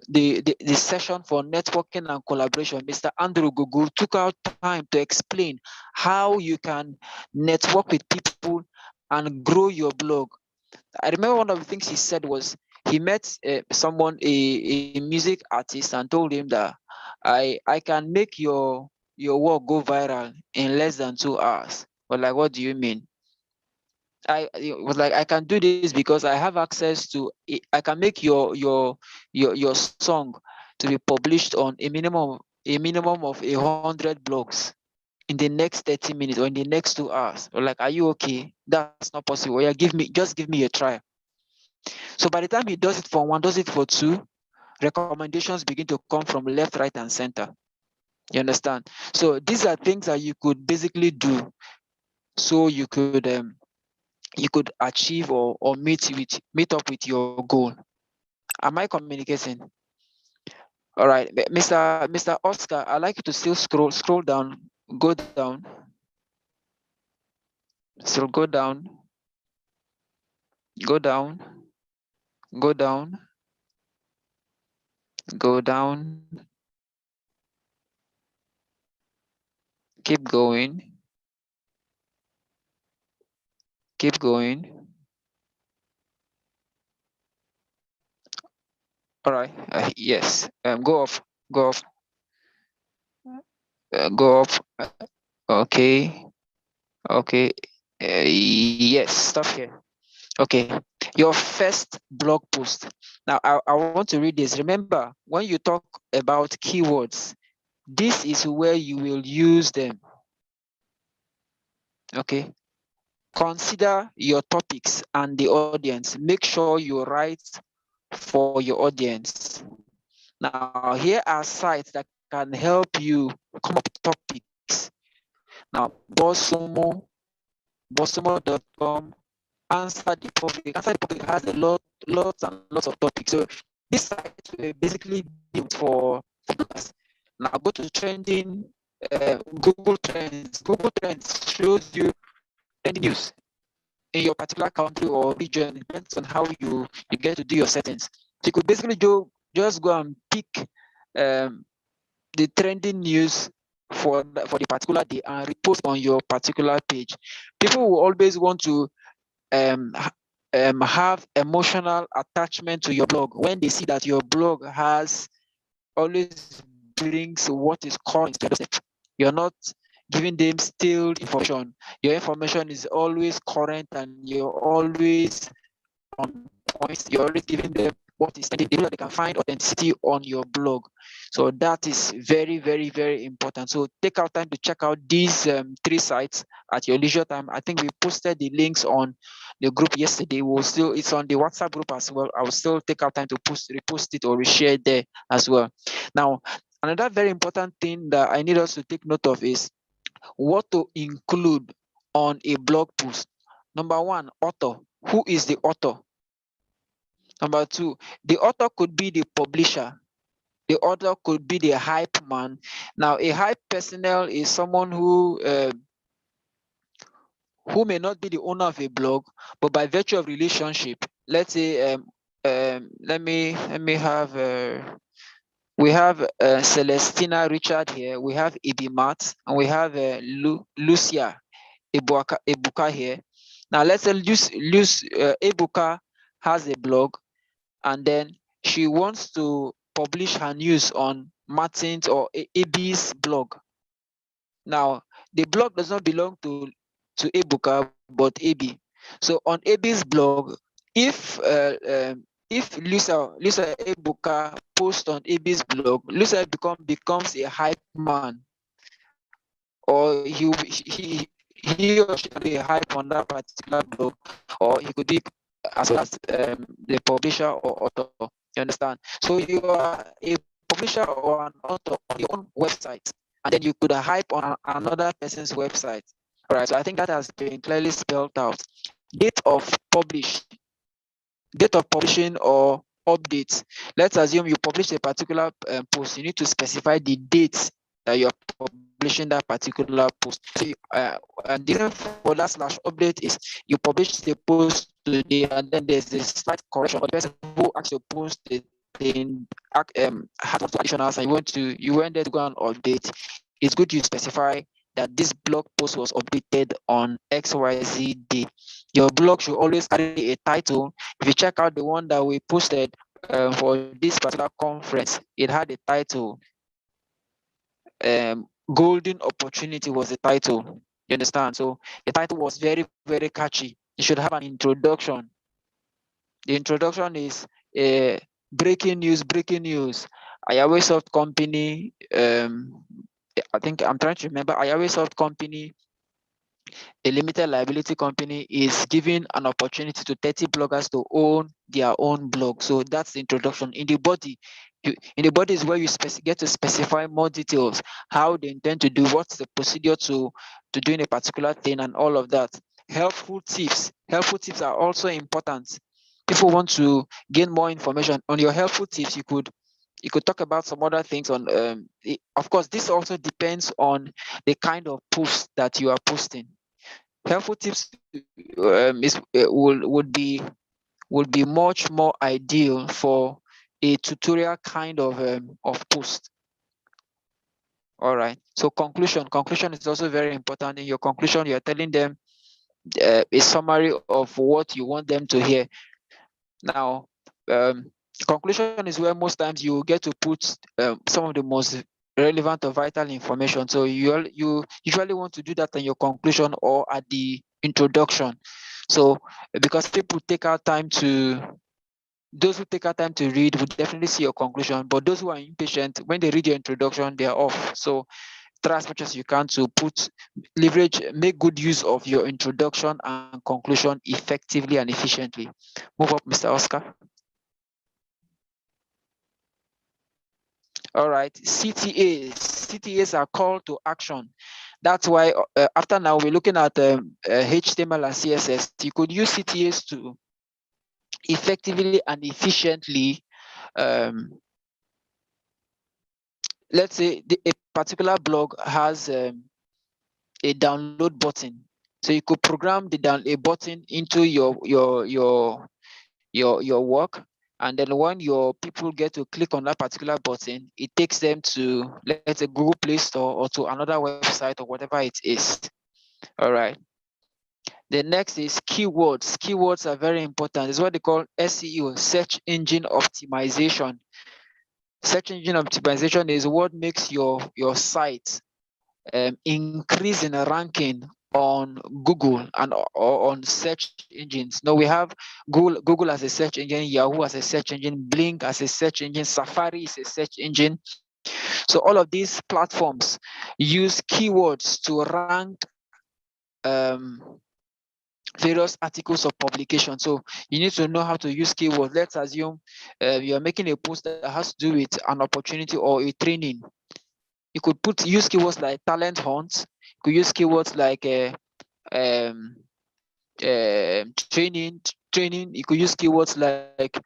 session for networking and collaboration, Mr. Andrew Gugu took out time to explain how you can network with people and grow your blog. I remember one of the things he said was, he met someone, a music artist, and told him that I can make your work go viral in less than 2 hours. But like, what do you mean? It was like, I can do this because I have access to I can make your song to be published on a minimum of 100 blogs in the next 30 minutes or in the next 2 hours. Or like, are you okay? That's not possible. Yeah, just give me a try. So by the time he does it for one, does it for two, recommendations begin to come from left, right, and center. You understand? So these are things that you could basically do, so you could achieve or meet up with your goal. Am I communicating? All right, Mr. Oscar, I'd like you to still scroll down, go down, still go down, go down, go down, go down, keep going, keep going. All right, yes, go off, go off, go up. Okay, okay. Yes, stop here. Okay, your first blog post. Now, I want to read this. Remember, when you talk about keywords, this is where you will use them. Okay, consider your topics and the audience. Make sure you write for your audience. Now, here are sites that can help you come up with topics. Now, Bosomo.com, Answer the Public. Answer the Public has lots and lots of topics. So this site were basically built for bloggers. Now go to trending, Google Trends. Google Trends shows you trending news in your particular country or region. It depends on how you get to do your settings. So you could basically just go and pick the trending news for the particular day and repost on your particular page. People will always want to have emotional attachment to your blog when they see that your blog always brings what is current to them. You're not giving them stale information. Your information is always current and you're always on point. You're always giving them what is trending. They know that they can find authenticity on your blog. So that is very, very, very important. So take out time to check out these 3 sites at your leisure time. I think we posted the links on the group yesterday. It's on the WhatsApp group as well. I will still take out time to repost it or reshare it there as well. Now, another very important thing that I need us to take note of is what to include on a blog post. Number 1, author. Who is the author? Number 2, the author could be the publisher. The author could be the hype man. Now, a hype personnel is someone who may not be the owner of a blog, but by virtue of relationship, let's say, let me have, we have Celestina Richard here, we have Ibimat, and we have Lucia Ebuka here. Now, let's say Ebuka has a blog, and then she wants to publish her news on Martin's or AB's blog. Now, the blog does not belong to Ebuka, but AB. So on AB's blog, if Lisa Ebuka posts on AB's blog, Lisa becomes a hype man or he or she can be a hype on that particular blog, or he could be as well as the publisher or author. You understand? So you are a publisher or an author on your own website, and then you could hype on another person's website. All right. So I think that has been clearly spelled out. Date of publish, date of publishing or updates. Let's assume you publish a particular post. You need to specify the dates that you are publishing that particular post. So and the reason for that slash update is you publish the post today, and then there's a slight correction, or the person who actually post the thing had additionals, and you went there to go and update. It's good you specify that this blog post was updated on XYZ day. Your blog should always carry a title. If you check out the one that we posted for this particular conference, it had a title. Golden Opportunity was the title. You understand? So the title was very, very catchy. You should have an introduction. The introduction is breaking news, breaking news. Ayaweisoft company, I think I'm trying to remember, Ayaweisoft company, a limited liability company, is giving an opportunity to 30 bloggers to own their own blog. So that's the introduction. In the body, is where you get to specify more details, how they intend to do, what's the procedure to doing a particular thing, and all of that. Helpful tips. Helpful tips are also important. People want to gain more information. On your helpful tips, you could talk about some other things on of course, this also depends on the kind of post that you are posting. Helpful tips would be much more ideal for a tutorial kind of post. All right. So conclusion is also very important. In your conclusion, you're telling them a summary of what you want them to hear. Now, conclusion is where most times you get to put some of the most relevant or vital information. So you usually want to do that in your conclusion or at the introduction. So because people take out time those who take out time to read will definitely see your conclusion, but those who are impatient, when they read your introduction, they are off. So try as much as you can to make good use of your introduction and conclusion effectively and efficiently. Move up, Mr. Oscar. All right, CTAs are call to action. That's why after now we're looking at HTML and CSS. You could use CTAs to effectively and efficiently, let's say a particular blog has a download button. So you could program a button into your work, and then when your people get to click on that particular button, it takes them to, let's say, Google Play Store or to another website or whatever it is. All right. The next is keywords. Keywords are very important. It's what they call SEO, search engine optimization. Search engine optimization is what makes your site increase in ranking on Google and or on search engines. Now we have Google as a search engine, Yahoo as a search engine, Blink as a search engine, Safari is a search engine. So all of these platforms use keywords to rank various articles of publication. So you need to know how to use keywords. Let's assume you're making a post that has to do with an opportunity or a training. You could use keywords like talent hunt. You could use keywords like training. You could use keywords like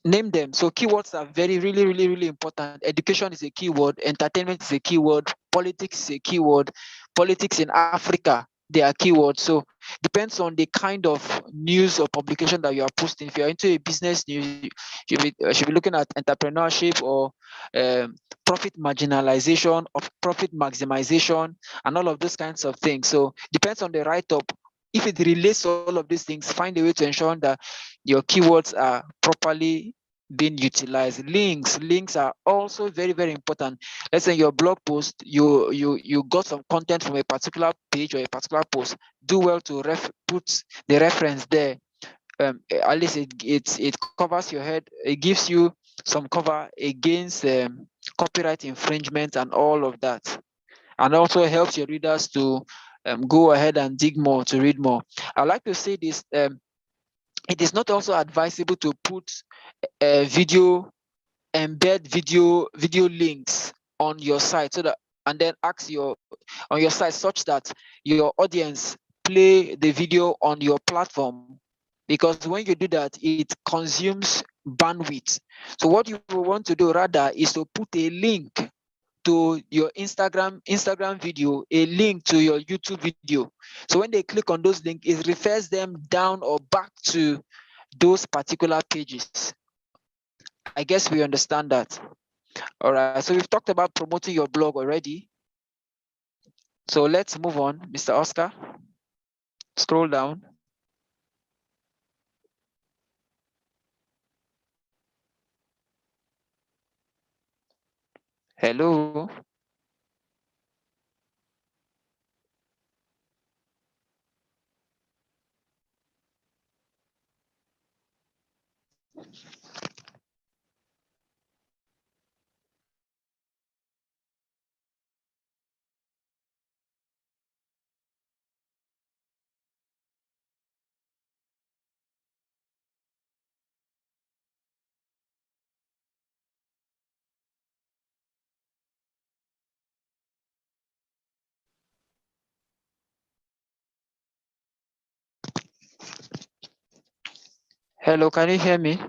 name them. So keywords are really important. Education is a keyword. Entertainment is a keyword. Politics is a keyword. Politics in Africa, they are keywords. So depends on the kind of news or publication that you are posting. If you're into a business news, you should be looking at entrepreneurship or profit marginalization, of profit maximization, and all of those kinds of things. So depends on the write-up. If it relates to all of these things, find a way to ensure that your keywords are properly being utilized. Links are also very important. Let's say your blog post, you got some content from a particular page or a particular post. Do well to put the reference there. At least it covers your head. It gives you some cover against copyright infringement and all of that, and also helps your readers to go ahead and dig more to read more. I like to say this: it is not also advisable to put embed video links on your site, so that, and then ask on your site such that your audience play the video on your platform, because when you do that, it consumes bandwidth. So what you want to do rather is to put a link to your Instagram video, a link to your YouTube video. So when they click on those links, it refers them down or back to those particular pages. I guess we understand that. All right, so we've talked about promoting your blog already. So let's move on, Mr. Oscar. Scroll down. Hello. Hello, can you hear me?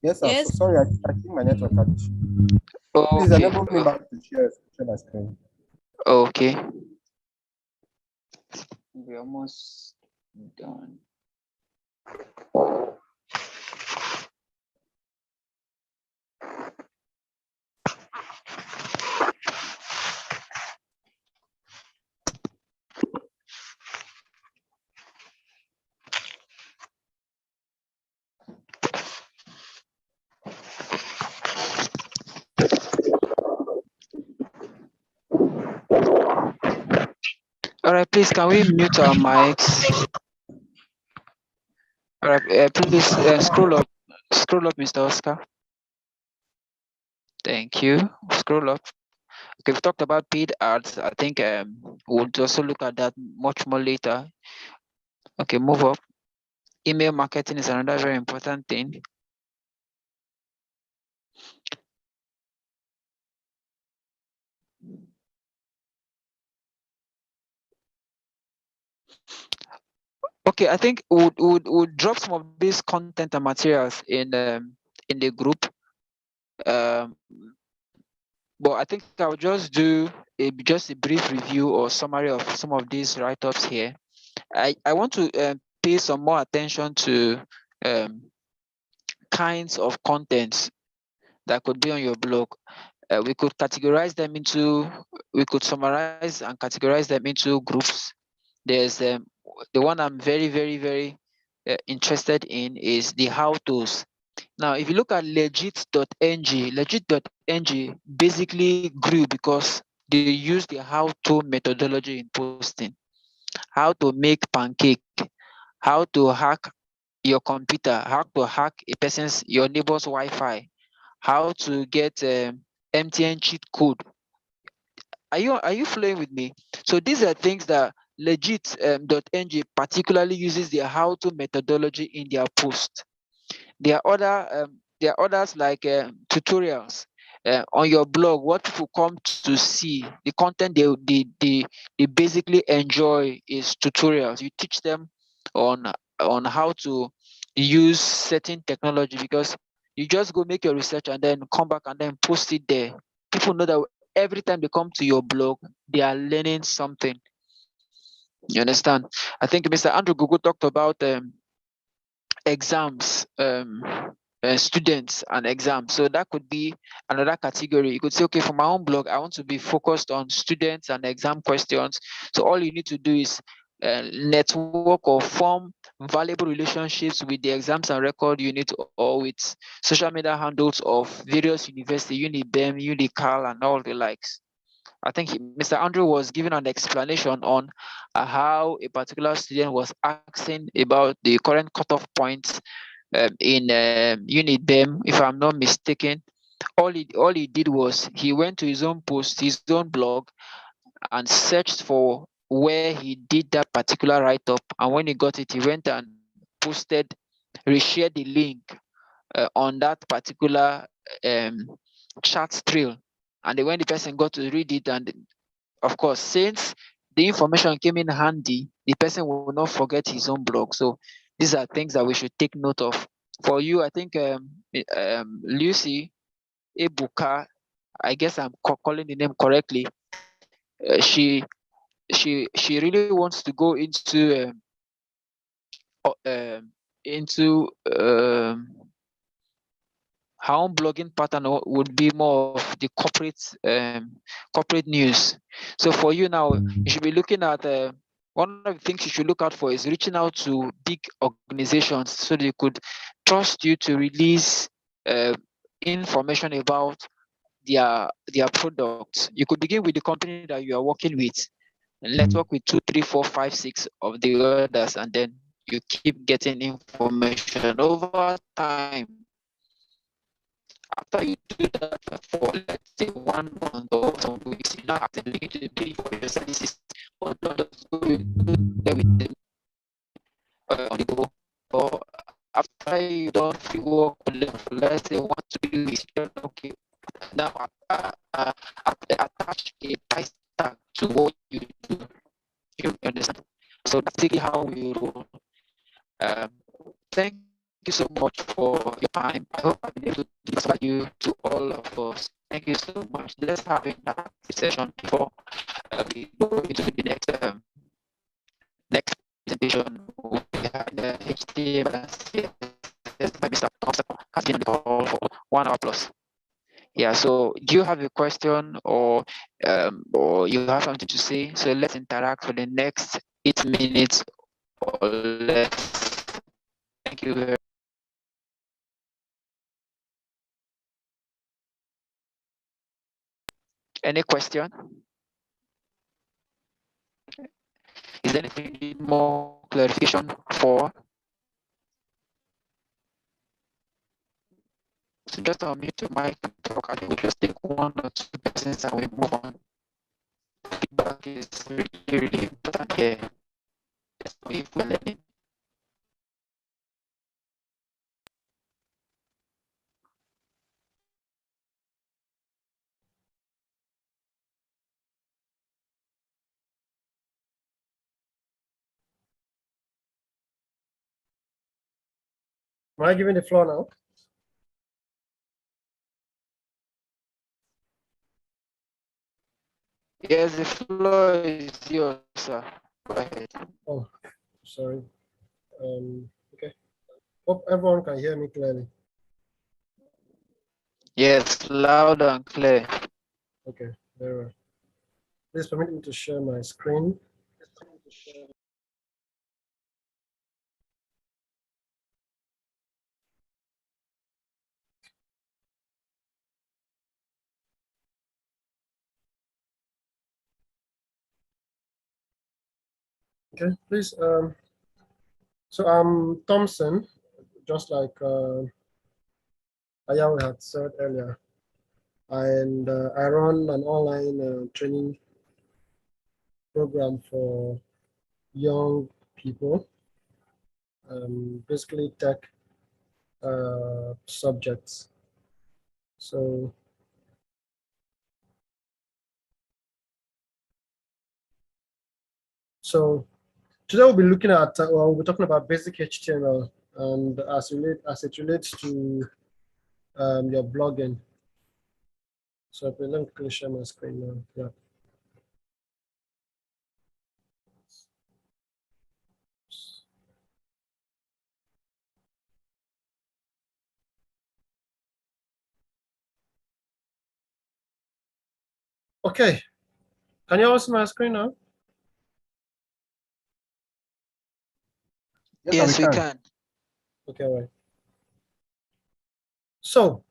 Yes, sir. Yes. So sorry, I think my network had issue. Please Okay. enable me back to share my screen. Okay. We're almost done. All right, please, can we mute our mics? All right, please scroll up, Mr. Oscar. Thank you. Scroll up. Okay, we've talked about paid ads. I think we'll also look at that much more later. Okay, move up. Email marketing is another very important thing. Okay, I think we'll drop some of these content and materials in the group. But I think I'll just do just a brief review or summary of some of these write-ups here. I want to pay some more attention to kinds of contents that could be on your blog. We could categorize them into, we could summarize and categorize them into groups. There's the one I'm very interested in is the how-tos. Now, if you look at legit.ng basically grew because they use the how-to methodology in posting. How to make pancake, how to hack your computer, how to hack your neighbor's Wi-Fi, how to get MTN cheat code. Are you flowing with me? So these are things that legit.ng particularly uses their how-to methodology in their post. There are others like tutorials on your blog. What people come to see, the content they basically enjoy is tutorials. You teach them on how to use certain technology, because you just go make your research and then come back and then post it there. People know that every time they come to your blog, they are learning something. You understand? I think Mr. Andrew Google talked about exams, students and exams. So that could be another category. You could say, okay, for my own blog, I want to be focused on students and exam questions. So all you need to do is network or form valuable relationships with the exams and record unit, or with social media handles of various universities, UniBEM, UniCal, and all the likes. I think Mr. Andrew was giving an explanation on how a particular student was asking about the current cutoff points in Unit BEM, if I'm not mistaken. All he did was he went to his own post, his own blog, and searched for where he did that particular write-up. And when he got it, he went and posted, reshared the link on that particular chat trail. And then when the person got to read it, and of course, since the information came in handy, the person will not forget his own blog. So these are things that we should take note of. For you, I think Lucy Ebuka, I guess I'm calling the name correctly. She really wants to go into her own blogging pattern would be more of the corporate news. So for you now, you should be looking at one of the things you should look out for is reaching out to big organizations so they could trust you to release information about their products. You could begin with the company that you are working with, and let's work with 2, 3, 4, 5, 6 of the others, and then you keep getting information over time. After you do that for, let's say, 1 month or some weeks, you now have to begin to pay for your services. Or not just go there with them on the go. Or after you don't free work for, let's say, 1 to 3 weeks, okay, now attach a price tag to what you do. You understand? So that's basically how we roll. Thank you so much for your time. I hope I've been able to give value to all of us. Thank you so much. Let's have a session before we go into the next presentation. We have the HTML and CSS by Mr. Thompson has been on the call for 1 hour plus. Yeah, so do you have a question or you have something to say? So let's interact for the next 8 minutes or less. Thank you very much. Any question? Is there anything you need more clarification for? So just unmute your mic and talk, and we'll just take 1 or 2 persons and we move on. Feedback is really, really important here. Yes, if we're learning. Am I giving the floor now? Yes, the floor is yours, sir. Go ahead. Oh, sorry. Okay. Hope everyone can hear me clearly. Yes, loud and clear. Okay, very well. Please permit me to share my screen. Okay, please. So I'm Thompson, just like Ayawe had said earlier, and I run an online training program for young people, basically tech subjects. So today we'll be looking at, we'll be talking about basic HTML and as it relates to your blogging. So let me quickly share my screen now. Yeah. Okay. Can you all see my screen now? Yes, we can. Okay, right. So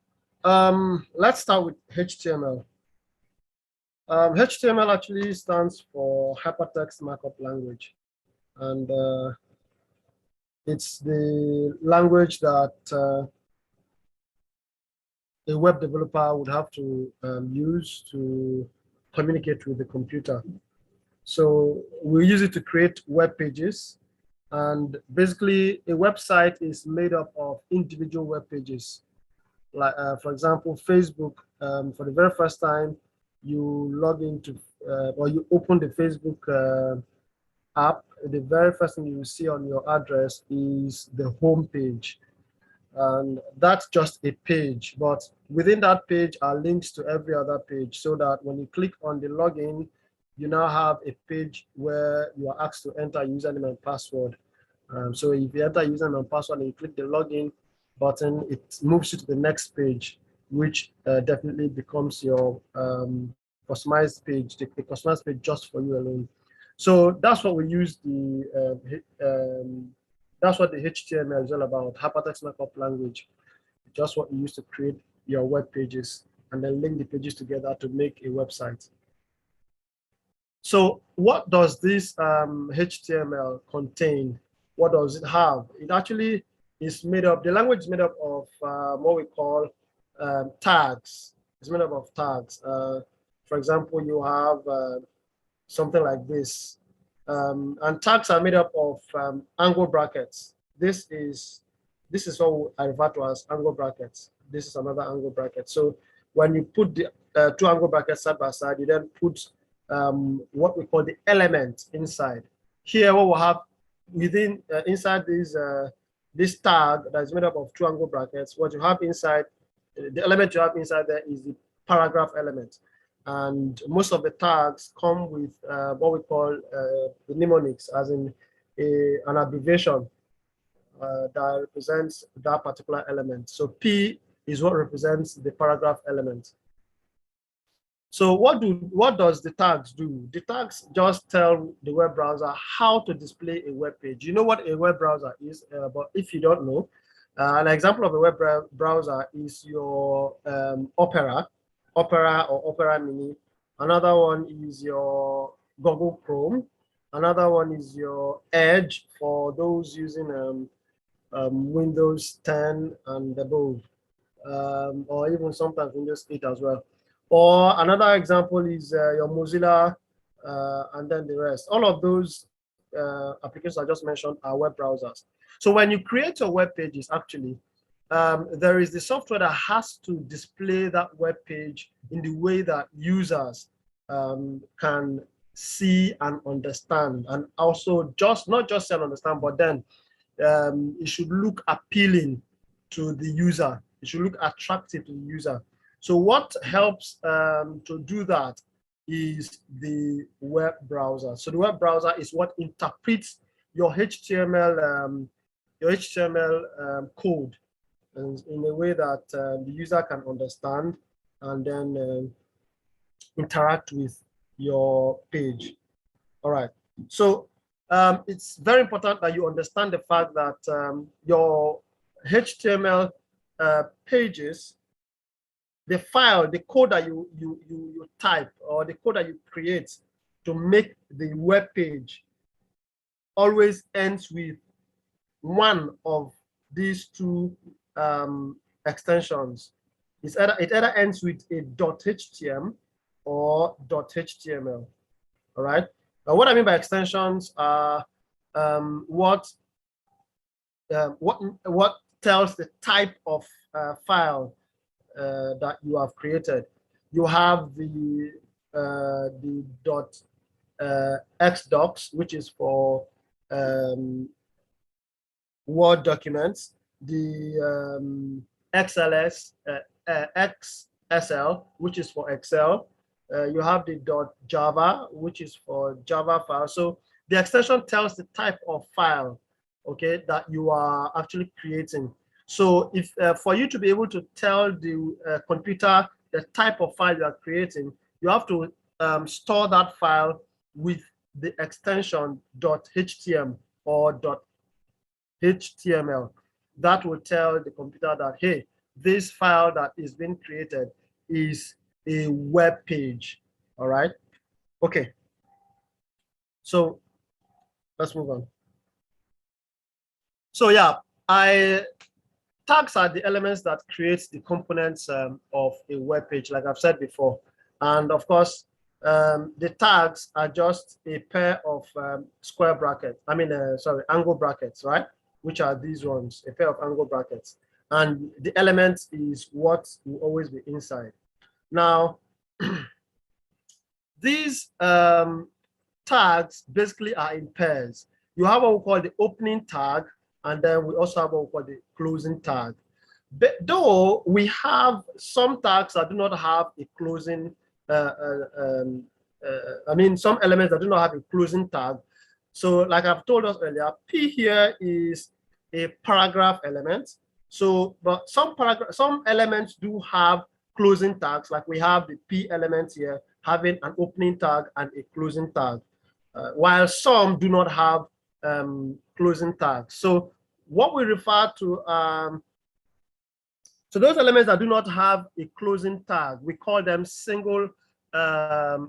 let's start with HTML. HTML actually stands for Hypertext Markup Language. And It's the language that a web developer would have to use to communicate with the computer. So we use it to create web pages. And basically, a website is made up of individual web pages. Like, for example, Facebook, for the very first time, you log into or you open the Facebook app, the very first thing you will see on your address is the home page. And that's just a page, but within that page are links to every other page, so that when you click on the login, you now have a page where you are asked to enter username and password. So if you enter username and password and you click the login button, it moves you to the next page, which definitely becomes your customized page, the customized page just for you alone. So that's what we use that's what the HTML is all about, hypertext markup language. Just what you use to create your web pages and then link the pages together to make a website. So what does this HTML contain? What does it have? It actually is made up, the language is made up of what we call tags. It's made up of tags. For example, you have something like this. And tags are made up of angle brackets. This is what I refer to as angle brackets. This is another angle bracket. So when you put the two angle brackets side by side, you then put what we call the element inside. Here, what we'll have within inside this tag that is made up of two angle brackets, what you have inside, the element you have inside there is the paragraph element. And most of the tags come with what we call the mnemonics, as in an abbreviation that represents that particular element. So P is what represents the paragraph element. So what does the tags do? The tags just tell the web browser how to display a web page. You know what a web browser is, but if you don't know, an example of a web browser is your Opera or Opera Mini. Another one is your Google Chrome. Another one is your Edge for those using Windows 10 and above, or even sometimes Windows 8 as well. Or another example is your Mozilla and then the rest. All of those applications I just mentioned are web browsers. So when you create your web pages, actually, there is the software that has to display that web page in the way that users can see and understand, and also not just see and understand, but then it should look appealing to the user. It should look attractive to the user. So what helps to do that is the web browser. So the web browser is what interprets your HTML code in a way that the user can understand and then interact with your page. All right. So it's very important that you understand the fact that your HTML pages, the file, the code that you type, or the code that you create to make the web page, always ends with one of these two extensions. It either ends with a .htm or .html. All right. Now, what I mean by extensions are what tells the type of file that you have created. You have the .xdocs, which is for Word documents, the XSL, which is for Excel. You have the .java, which is for Java file. So the extension tells the type of file, okay, that you are actually creating. So if for you to be able to tell the computer the type of file you are creating, you have to store that file with the extension .htm or .html. That will tell the computer that, hey, this file that is being created is a web page. All right. Okay. So let's move on. So yeah, tags are the elements that create the components of a web page, like I've said before. And of course, the tags are just a pair of square brackets. Sorry, angle brackets, right? Which are these ones, a pair of angle brackets. And the element is what will always be inside. Now, these tags basically are in pairs. You have what we call the opening tag, and then we also have what we call the closing tag. But though we have some tags that do not have a closing, some elements that do not have a closing tag. So like I've told us earlier, P here is a paragraph element. So, but some elements do have closing tags, like we have the P element here having an opening tag and a closing tag, while some do not have closing tags. So what we refer to, so those elements that do not have a closing tag, we call them single tag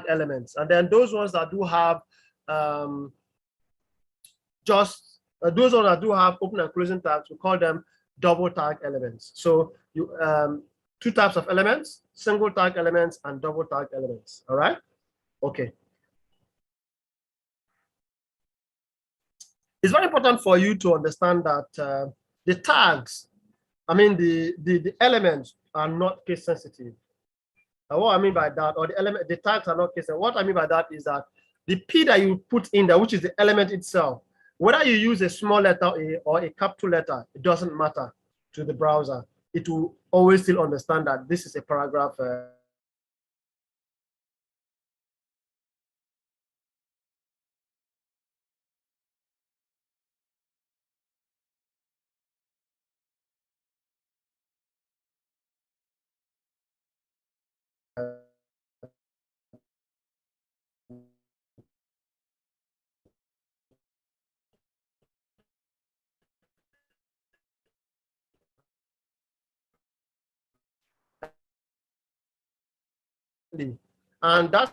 elements. And then those ones that do have those ones that do have open and closing tags, we call them double tag elements. So you two types of elements: single tag elements and double tag elements. All right. Okay. It's very important for you to understand that the tags, the elements are not case sensitive. What I mean by that, or the tags are not case sensitive. What I mean by that is that the P that you put in there, which is the element itself, whether you use a small letter A or a capital letter, it doesn't matter to the browser. It will always still understand that this is a paragraph. And that's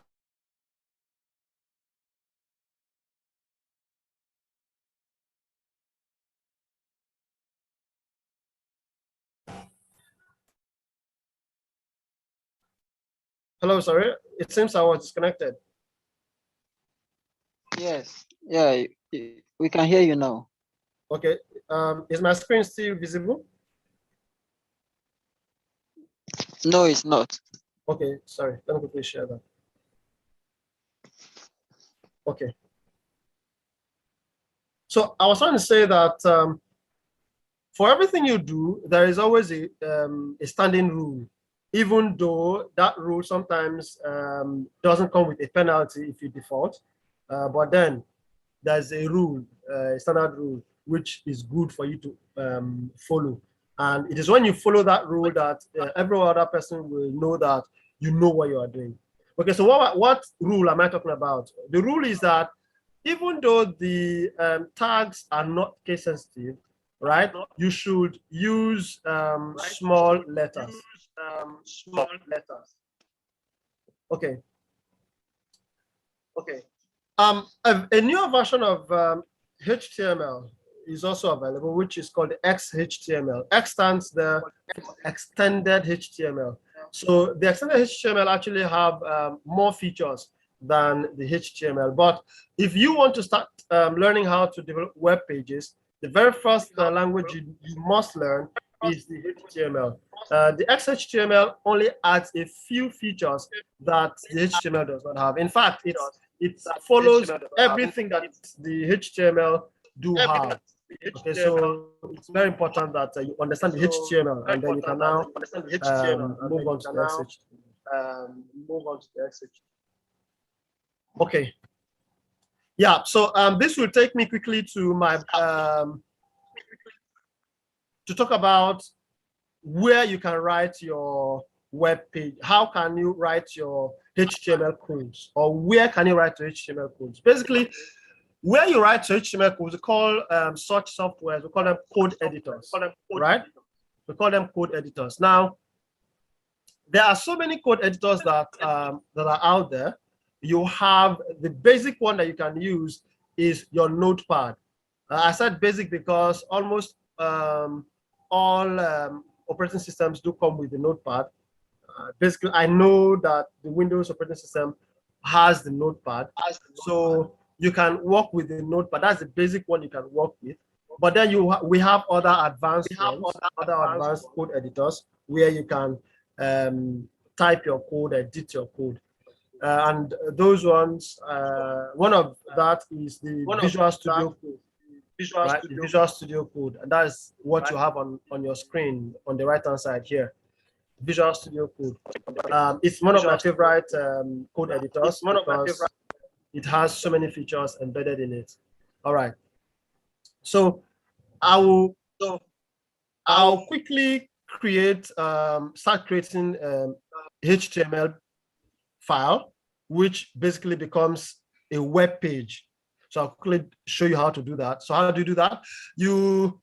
hello, sorry. It seems I was disconnected. Yes. Yeah, we can hear you now. Okay. Is my screen still visible? No, it's not. Okay, sorry. Let me quickly share that. Okay. So I was trying to say that for everything you do, there is always a standing rule, even though that rule sometimes doesn't come with a penalty if you default. But then there's a rule, a standard rule, which is good for you to follow. And it is when you follow that rule that every other person will know that you know what you are doing. Okay, so what rule am I talking about? The rule is that even though the tags are not case sensitive, right? You should use small letters. Okay. Okay. A newer version of HTML is also available, which is called the XHTML. X stands there for extended HTML. So the extended HTML actually have more features than the HTML. But if you want to start learning how to develop web pages, the very first language you must learn is the HTML. The XHTML only adds a few features that the HTML does not have. In fact, it follows everything that the HTML do have. Okay, so it's very important that you understand the HTML, and then you can now move on to the XHTML. Okay. Yeah, so this will take me quickly to my to talk about where you can write your web page. How can you write your HTML codes, or where can you write your HTML codes? Basically, where you write your HTML codes, we call such softwares, we call them code editors, right? We call them code editors. Now, there are so many code editors that that are out there. You have the basic one that you can use is your Notepad. I said basic because almost all operating systems do come with the notepad. Basically, I know that the Windows operating system has the notepad, so you can work with the notepad. That's the basic one you can work with. But then we have other advanced ones, other advanced code editors where you can type your code, edit your code. And those ones, one of that is the Visual Studio Code, right? The Visual Studio Code, and that is what you have on your screen on the right-hand side here. Visual Studio Code. It's one of my favorite code editors because it has so many features embedded in it. All right. So I'll quickly start creating HTML file, which basically becomes a web page. So I'll quickly show you how to do that. So how do you do that?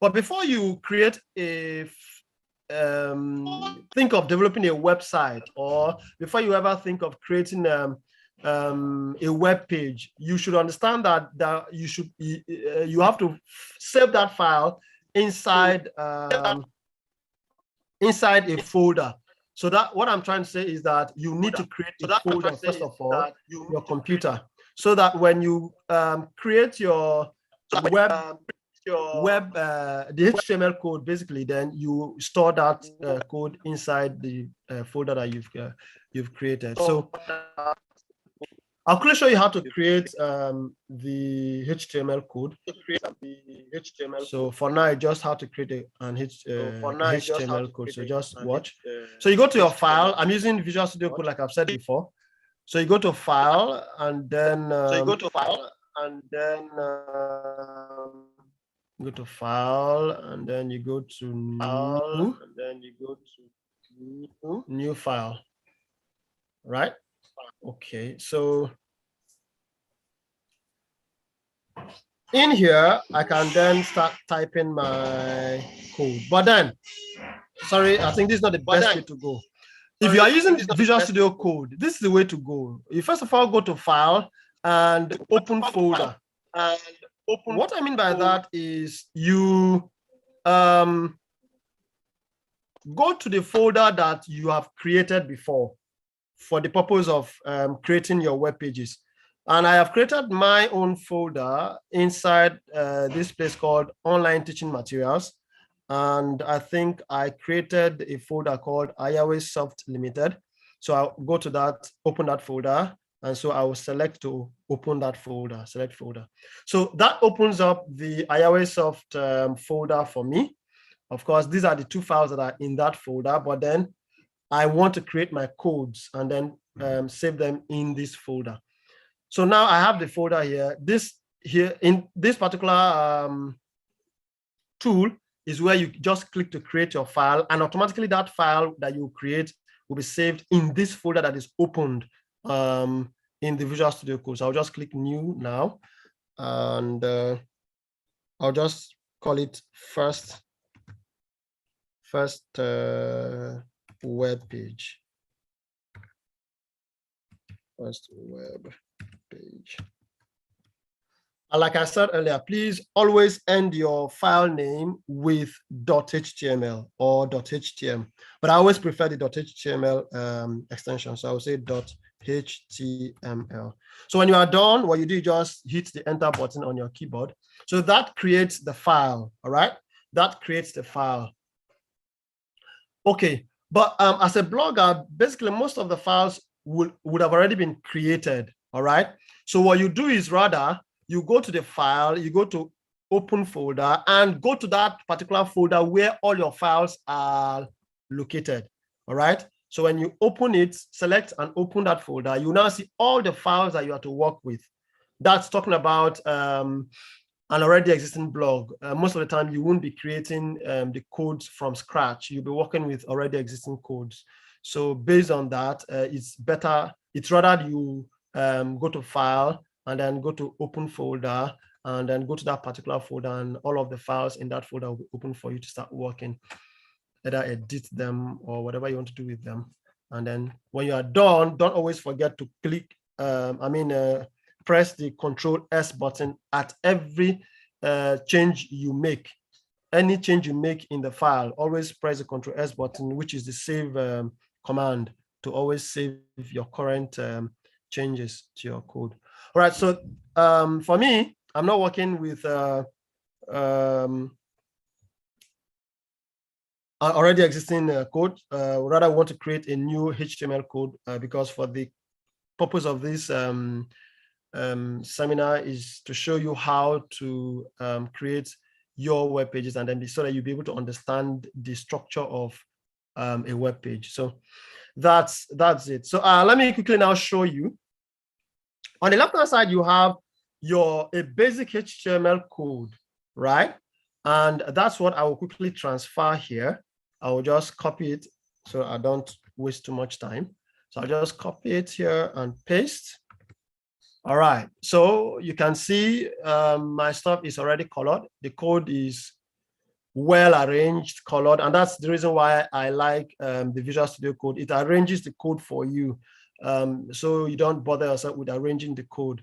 But before you create a think of developing a website, or before you ever think of creating a web page, you should understand that you have to save that file inside inside a folder. So that what I'm trying to say is that you need to create a folder first of all your computer, so that when you create your web the HTML code, basically, then you store that code inside the folder that you've created. So I'll quickly show you how to create the HTML code. So for now, I just how to create an HTML code. So just watch. So you go to your file. I'm using Visual Studio Code, like I've said before. So you go to File, and then go to File, and then you go to New File, right? Okay, so in here, I can then start typing my code. But then, sorry, I think this is not the best way to go. If you are using Visual Studio Code, this is the way to go. You first of all go to File and Open Folder. What I mean by that is you go to the folder that you have created before for the purpose of creating your web pages. And I have created my own folder inside this place called Online Teaching Materials. And I think I created a folder called Ayaweisoft Limited. So I'll go to that, open that folder. And so I will select to open that folder, select folder. So that opens up the Ayaweisoft folder for me. Of course, these are the two files that are in that folder, but then I want to create my codes and then save them in this folder. So now I have the folder here. In this particular tool is where you just click to create your file, and automatically that file that you create will be saved in this folder that is opened in the Visual Studio Code. So I'll just click New now, and I'll just call it first web page. First web page. And like I said earlier, please always end your file name with .html or .htm, but I always prefer the .html extension. So I will say .html. So when you are done, what you do, just hit the enter button on your keyboard. So that creates the file, all right? That creates the file. Okay, but as a blogger, basically most of the files would have already been created, all right? So what you do is rather, you go to the file, you go to open folder, and go to that particular folder where all your files are located, all right? So when you open it, select and open that folder, you now see all the files that you have to work with. That's talking about an already existing blog. Most of the time, you won't be creating the codes from scratch. You'll be working with already existing codes. So based on that, it's rather you go to file and then go to open folder and then go to that particular folder, and all of the files in that folder will be open for you to start working, either edit them or whatever you want to do with them. And then when you are done, don't always forget to click, press the Control S button at every change you make. Any change you make in the file, always press the Ctrl S button, which is the save command, to always save your current changes to your code. All right, so for me, I'm not working with already existing code. Rather, I want to create a new HTML code because for the purpose of this seminar is to show you how to create your web pages, and then so that you'll be able to understand the structure of a web page. So that's it. So let me quickly now show you. On the left-hand side, you have a basic HTML code, right? And that's what I will quickly transfer here. I will just copy it so I don't waste too much time. So I'll just copy it here and paste. All right, so you can see my stuff is already colored. The code is well arranged, colored, and that's the reason why I like the Visual Studio Code. It arranges the code for you, so you don't bother yourself with arranging the code.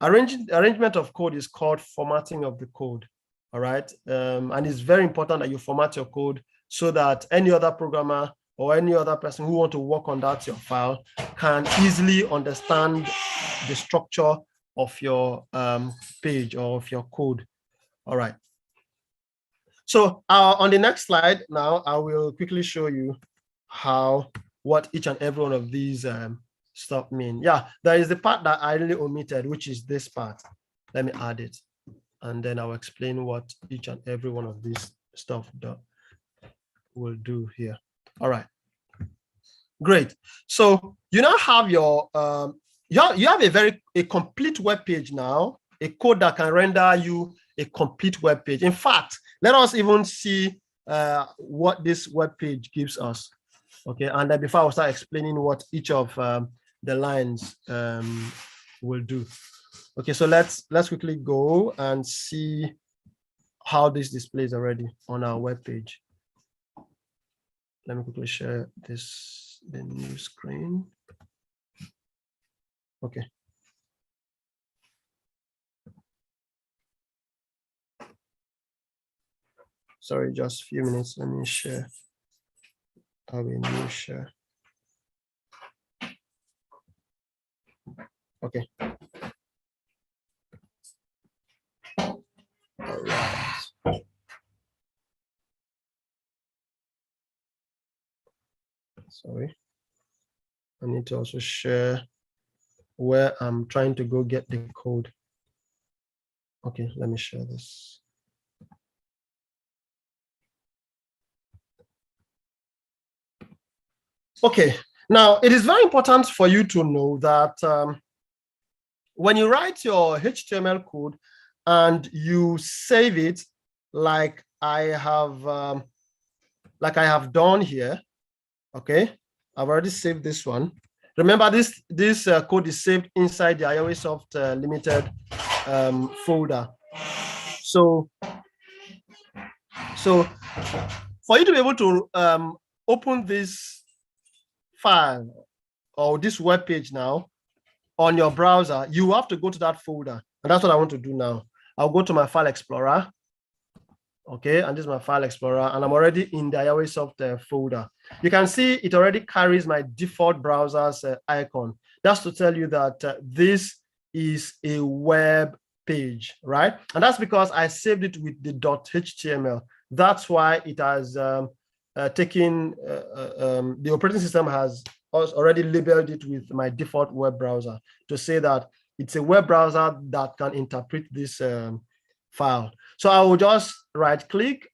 Arrangement of code is called formatting of the code. All right, and it's very important that you format your code so that any other programmer or any other person who want to work on that your file can easily understand the structure of your page or of your code. All right. So on the next slide now, I will quickly show you what each and every one of these stuff mean. Yeah, there is the part that I really omitted, which is this part. Let me add it, and then I'll explain what each and every one of these stuff will do here. All right, great. So you now have your you have a complete web page now, a code that can render you a complete web page. In fact, let us even see what this web page gives us. Okay, and then before I start explaining what each of the lines will do. Okay, so let's quickly go and see how this displays already on our web page. Let me quickly share the new screen. Okay. Sorry, just a few minutes. Let me share. I will new share. Okay. All right. Sorry. I need to also share where I'm trying to go get the code. Okay, let me share this. Okay, now it is very important for you to know that when you write your HTML code and you save it like I have done here, okay, I've already saved this one. Remember, this code is saved inside the Ayaweisoft limited folder. So for you to be able to open this file or this web page now on your browser, you have to go to that folder, and that's what I want to do now. I'll go to my file explorer. Okay, and this is my file explorer, and I'm already in the Ayaweisoft folder. You can see it already carries my default browser's icon. That's to tell you that this is a web page, right? And that's because I saved it with the .html. That's why it has taken, the operating system has already labeled it with my default web browser to say that it's a web browser that can interpret this file. So I will just right click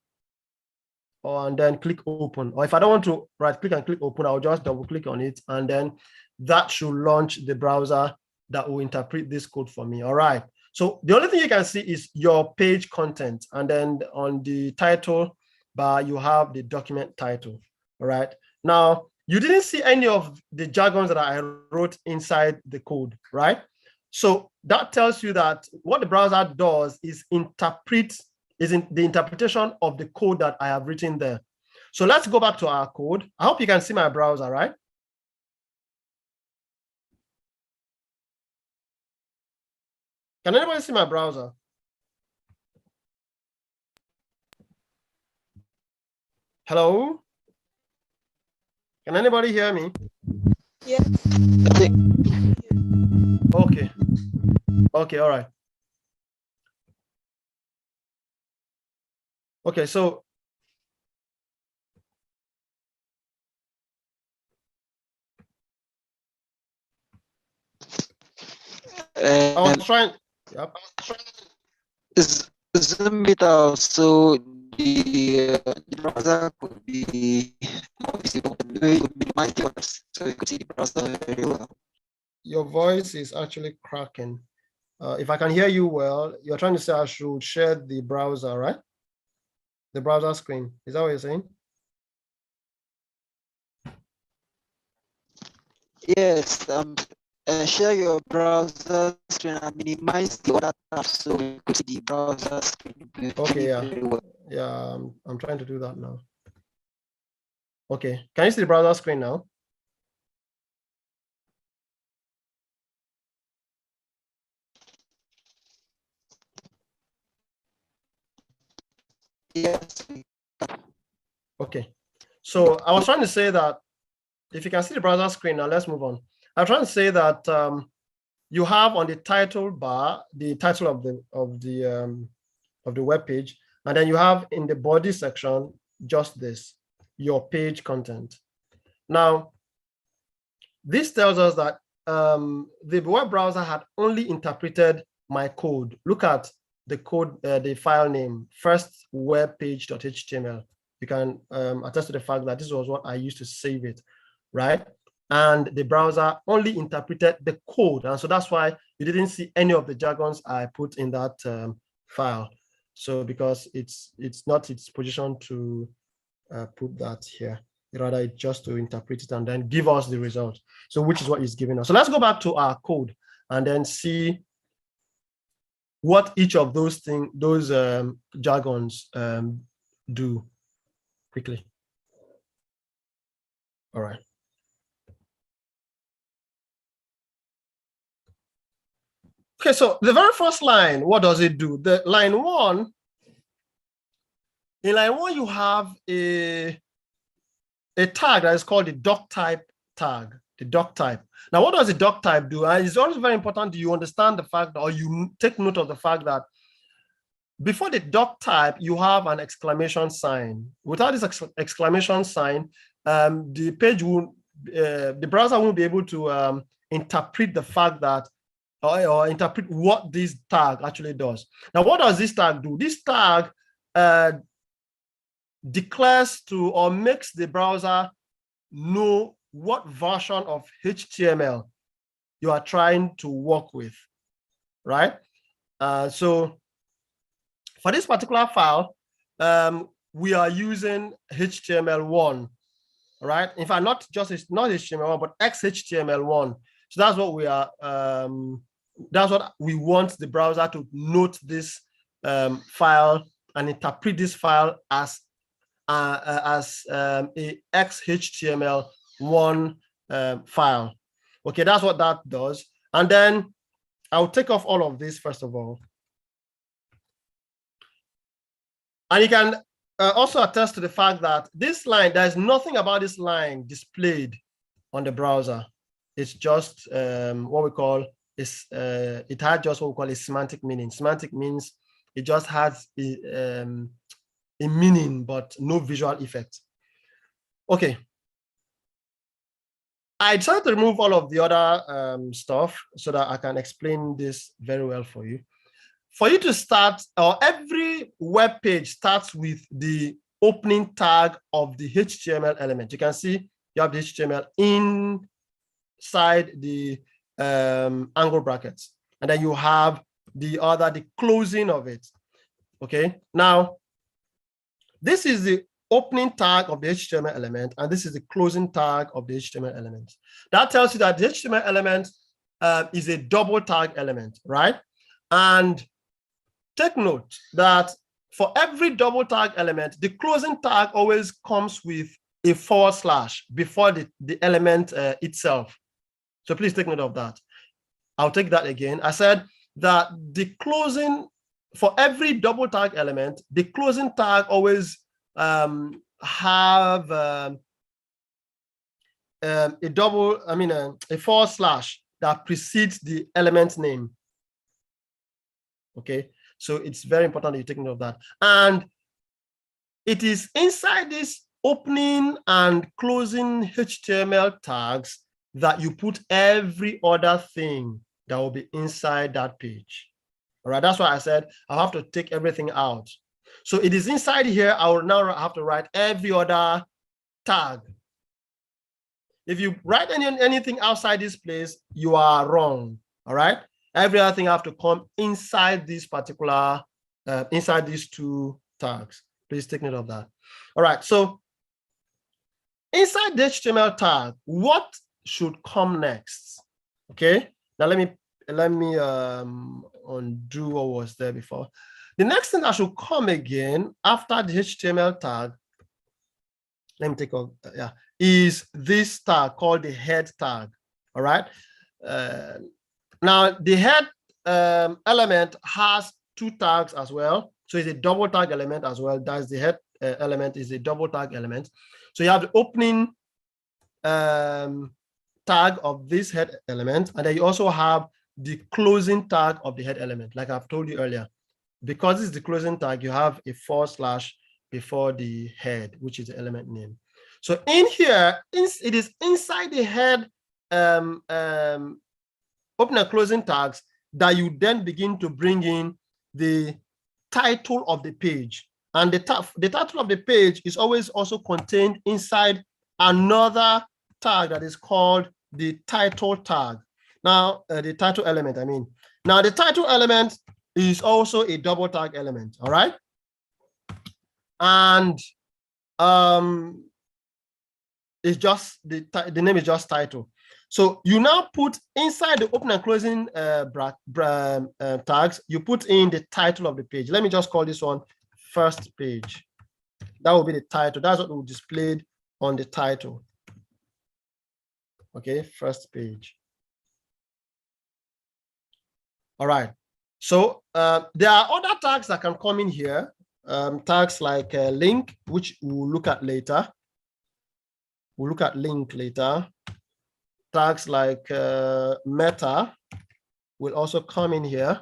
and then click open. Or if I don't want to right click and click open, I'll just double click on it, and then that should launch the browser that will interpret this code for me. All right. So the only thing you can see is your page content, and then on the title bar, you have the document title. All right. Now, you didn't see any of the jargons that I wrote inside the code, right? So that tells you that what the browser does is in the interpretation of the code that I have written there. So let's go back to our code. I hope you can see my browser, right? Can anybody see my browser? Hello? Can anybody hear me? Yes. Okay. Okay, all right. Okay, so I was trying. Yep. Zoom it out so the browser could be minimize the others, so you could see the browser very well. Your voice is actually cracking. If I can hear you well, you're trying to say I should share the browser, right? The browser screen. Is that what you're saying? Yes, share your browser screen and minimize the other tabs so you could see the browser screen Okay, yeah. very well. Yeah, I'm trying to do that now. Okay, can you see the browser screen now? Yes. Okay, so I was trying to say that if you can see the browser screen now, let's move on. I'm trying to say that you have on the title bar the title of the web page, and then you have in the body section just this, your page content. Now, this tells us that the web browser had only interpreted my code. Look at the code, the file name, firstwebpage.html. You can attest to the fact that this was what I used to save it, right? And the browser only interpreted the code. And so that's why you didn't see any of the jargons I put in that file. So because it's not its position to put that here, rather just to interpret it and then give us the result. So which is what it's giving us. So let's go back to our code and then see what each of those things, those jargons do quickly. All right. Okay, so the very first line, what does it do? The line one, in line one, you have a tag that is called the doc type tag, the doc type. Now, what does the doc type do? And it's always very important you understand the fact, or you take note of the fact that before the doc type, you have an exclamation sign. Without this exclamation sign, the page will, the browser won't be able to interpret the fact that, or interpret what this tag actually does. Now, what does this tag do? This tag declares to or makes the browser know what version of HTML you are trying to work with, right? So for this particular file, we are using HTML1, right? In fact, not HTML1, but XHTML1. So that's what we are. That's what we want the browser to note this file and interpret this file as a XHTML1 file. Okay, that's what that does. And then I'll take off all of this first of all. And you can also attest to the fact that this line, there's nothing about this line displayed on the browser. It's just what we call is it had just what we call a semantic meaning. Semantic means it just has a meaning but no visual effect. Okay. I decided to remove all of the other stuff so that I can explain this very well for you. For you to start, or every web page starts with the opening tag of the HTML element. You can see you have the HTML inside the angle brackets, and then you have the closing of it. Okay, now this is the opening tag of the HTML element, and this is the closing tag of the HTML element. That tells you that the HTML element is a double tag element, right? And take note that for every double tag element, the closing tag always comes with a / before the element itself. So please take note of that. I'll take that again. I said that the closing, for every double tag element, the closing tag always have a forward slash that precedes the element name. Okay, so it's very important that you take note of that. And it is inside this opening and closing HTML tags that you put every other thing that will be inside that page. All right, that's why I said I'll have to take everything out. So it is inside here. I will now have to write every other tag. If you write anything outside this place, you are wrong. All right, every other thing have to come inside this particular, inside these two tags. Please take note of that. All right, so inside the HTML tag, what should come next? Okay, now let me undo what was there before. The next thing that should come again after the HTML tag, let me take off, is this tag called the head tag. All right. Now the head element has two tags as well. So it's a double tag element as well. That's the head element is a double tag element. So you have the opening tag of this head element, and then you also have the closing tag of the head element. Like I've told you earlier, because it's the closing tag, you have a forward slash before the head, which is the element name. So in here, it is inside the head open and closing tags that you then begin to bring in the title of the page. And the title of the page is always also contained inside another tag that is called the title tag. Now, the title element, I mean. Now, the title element is also a double tag element, all right? And it's just, the name is just title. So you now put inside the open and closing tags, you put in the title of the page. Let me just call this one first page. That will be the title. That's what will be displayed on the title. Okay, first page. All right. So there are other tags that can come in here. Tags like link, which we'll look at later. We'll look at link later. Tags like meta will also come in here.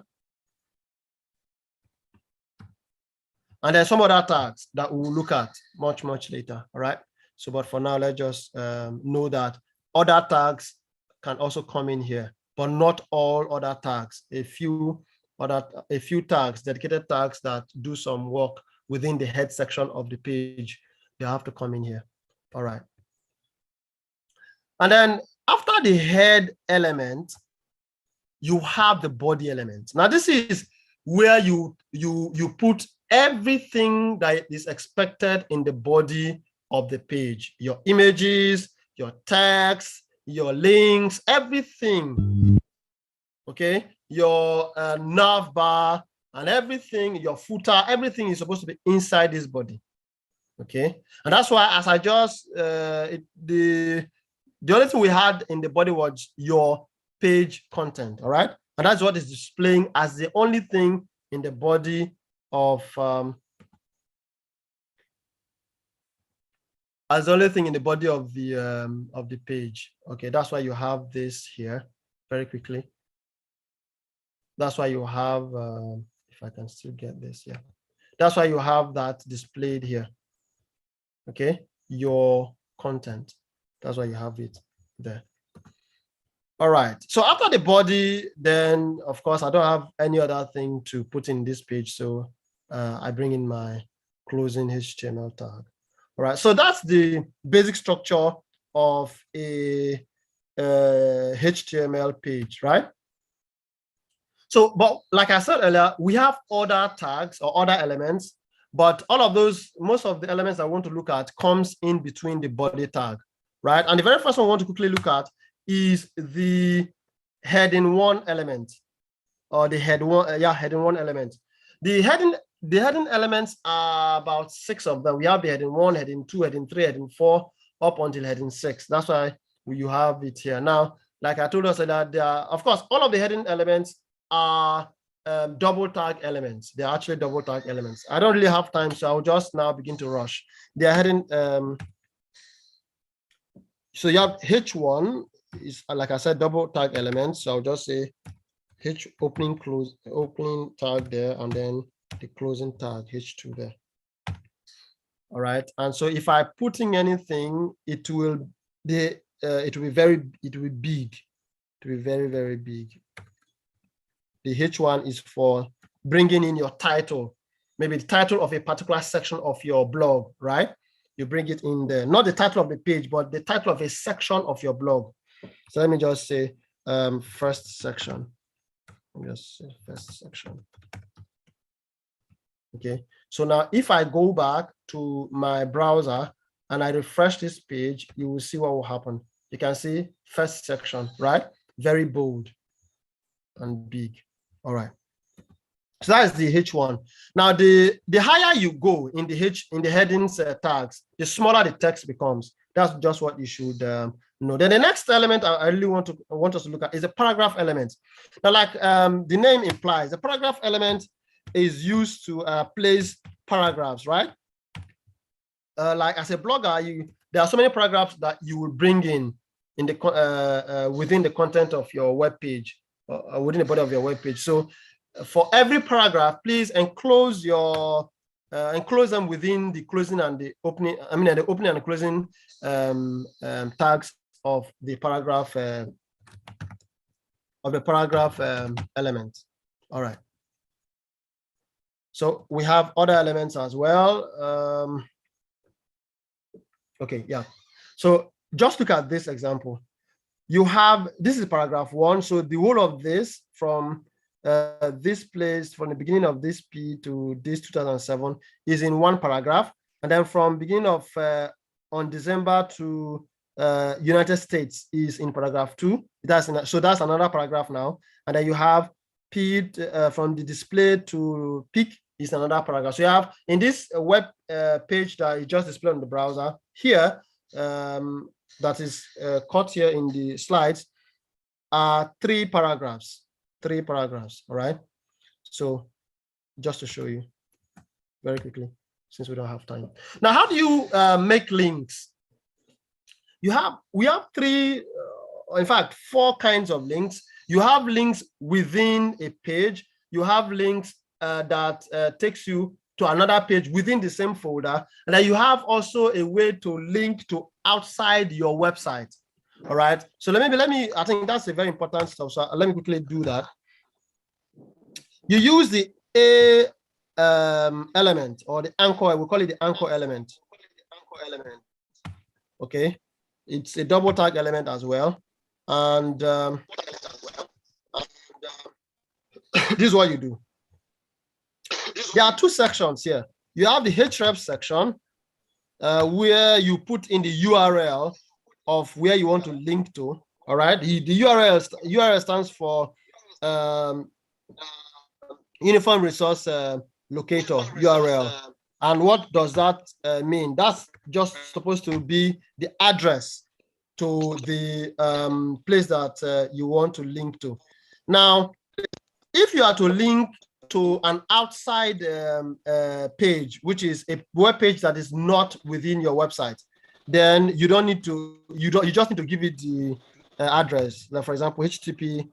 And then some other tags that we'll look at much, much later. All right. So, but for now, let's just know that other tags can also come in here, but not all other tags. A few tags, dedicated tags that do some work within the head section of the page, they have to come in here. All right. And then after the head element, you have the body element. Now this is where you put everything that is expected in the body of the page, your images, your text, your links, everything. Okay, your nav bar and everything, your footer, everything is supposed to be inside this body. Okay, and that's why, as I just the only thing we had in the body was your page content, all right? And that's what is displaying as the only thing in the body of, as the only thing in the body of the page. Okay, that's why you have this here very quickly. That's why you have, if I can still get this, yeah. That's why you have that displayed here. Okay, your content. That's why you have it there. All right. So after the body, then of course I don't have any other thing to put in this page. So I bring in my closing HTML tag. All right. So that's the basic structure of a HTML page, right? So, but like I said earlier, we have other tags or other elements, but all of those, most of the elements I want to look at comes in between the body tag. Right, and the very first one I want to quickly look at is the heading 1 element, or the heading 1 element. The heading elements are about 6 of them. We have the heading 1, heading 2, heading 3, heading 4, up until heading 6. That's why you have it here. Now, like I told us earlier, there are, of course, all of the heading elements are double tag elements. They're actually double tag elements. I don't really have time, so I'll just now begin to rush. They're heading. So you have H1 is, like I said, double tag elements. So I'll just say H opening tag there, and then the closing tag H2 there. All right. And so if I put in anything, it will be big. It will be very, very big. The H1 is for bringing in your title, maybe the title of a particular section of your blog, right? You bring it in there, not the title of the page, but the title of a section of your blog. So let me just say first section. Just say first section. Okay. So now if I go back to my browser and I refresh this page, you will see what will happen. You can see first section, right? Very bold and big. All right. So that's the H1. Now, the higher you go in the headings tags, the smaller the text becomes. That's just what you should know. Then the next element I really want us to look at is the paragraph element. Now, like the name implies, the paragraph element is used to place paragraphs, right? Like as a blogger, there are so many paragraphs that you will bring in the within the content of your web page. Within the body of your web page. So for every paragraph, please enclose them within the closing and the opening. I mean, the opening and the closing tags of the paragraph element. All right. So we have other elements as well. Okay, yeah. So just look at this example. You have, this is paragraph 1. So the whole of this from this place, from the beginning of this P to this 2007 is in one paragraph. And then from beginning of on December to United States is in paragraph 2. So that's another paragraph now. And then you have P from the display to pick is another paragraph. So you have in this web page that is just displayed on the browser here, that is caught here in the slides, are 3 paragraphs. 3 paragraphs, all right? So just to show you very quickly, since we don't have time. Now, how do you make links? We have 3, in fact, 4 kinds of links. You have links within a page. You have links that takes you to another page within the same folder. And then you have also a way to link to outside your website. All right. So let me, I think that's a very important stuff. So let me quickly do that. You use the A element or the anchor, we call it the anchor element. Okay. It's a double tag element as well. And this is what you do. There are 2 sections here. You have the href section where you put in the URL of where you want to link to. All right. The URL stands for Uniform Resource Locator, URL. And what does that mean? That's just supposed to be the address to the place that you want to link to. Now, if you are to link to an outside page, which is a web page that is not within your website, then you don't need to, you just need to give it the address. Like for example, http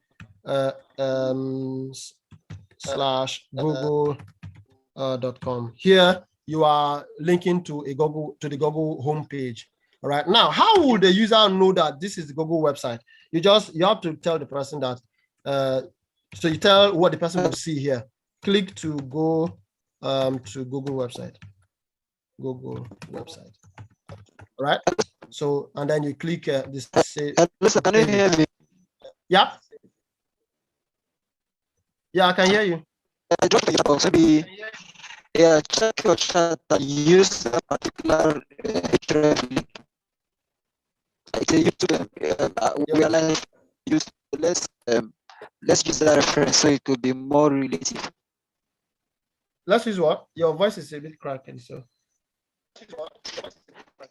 /google.com. Here you are linking to the Google homepage. All right. Now, how would the user know that this is the Google website? You have to tell the person that. So you tell what the person will see here. Click to go to Google website. Google website. All right. So and then you click this. Listen, can you hear me? Yeah. Yeah, I can hear you. Maybe check your chat and use a particular href link. Like say YouTube, we are like let's use that reference so it could be more relative. Let's use what? Your voice is a bit cracking, so.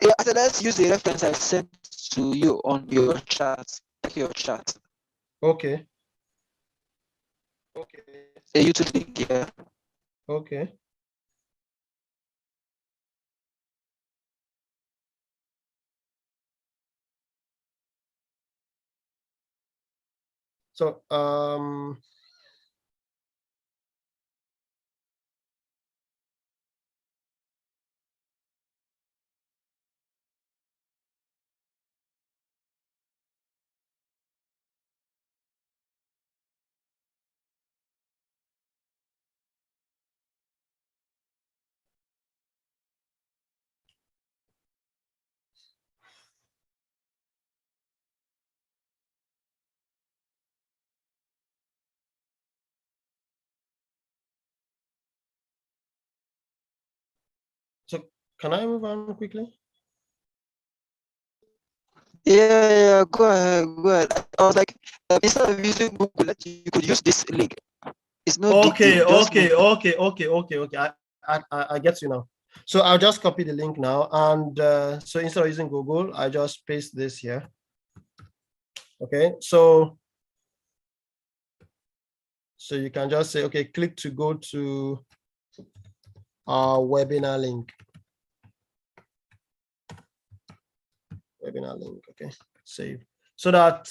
Yeah, so let's use the reference I sent to you on your chat. Check your chat. Okay. a YouTube link here. Okay. So can I move on quickly? Yeah, go ahead, go ahead. I was like, instead of using Google, you could use this link. It's no big Okay, deal. Just okay, move. okay. I get you now. So I'll just copy the link now, and so instead of using Google, I just paste this here. Okay, so you can just say, okay, click to go to our webinar link. Webinar link. Okay, save. So that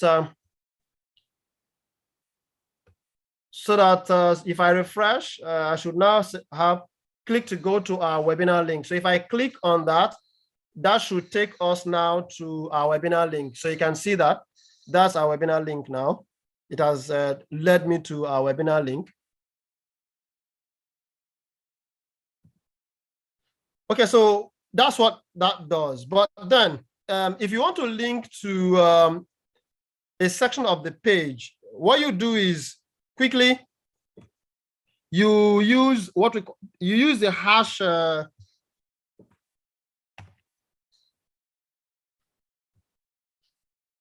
if I refresh, I should now have click to go to our webinar link. So if I click on that, that should take us now to our webinar link. So you can see that that's our webinar link now. It has led me to our webinar link. Okay, so that's what that does. But then if you want to link to a section of the page, what you do is quickly, you use you use the hash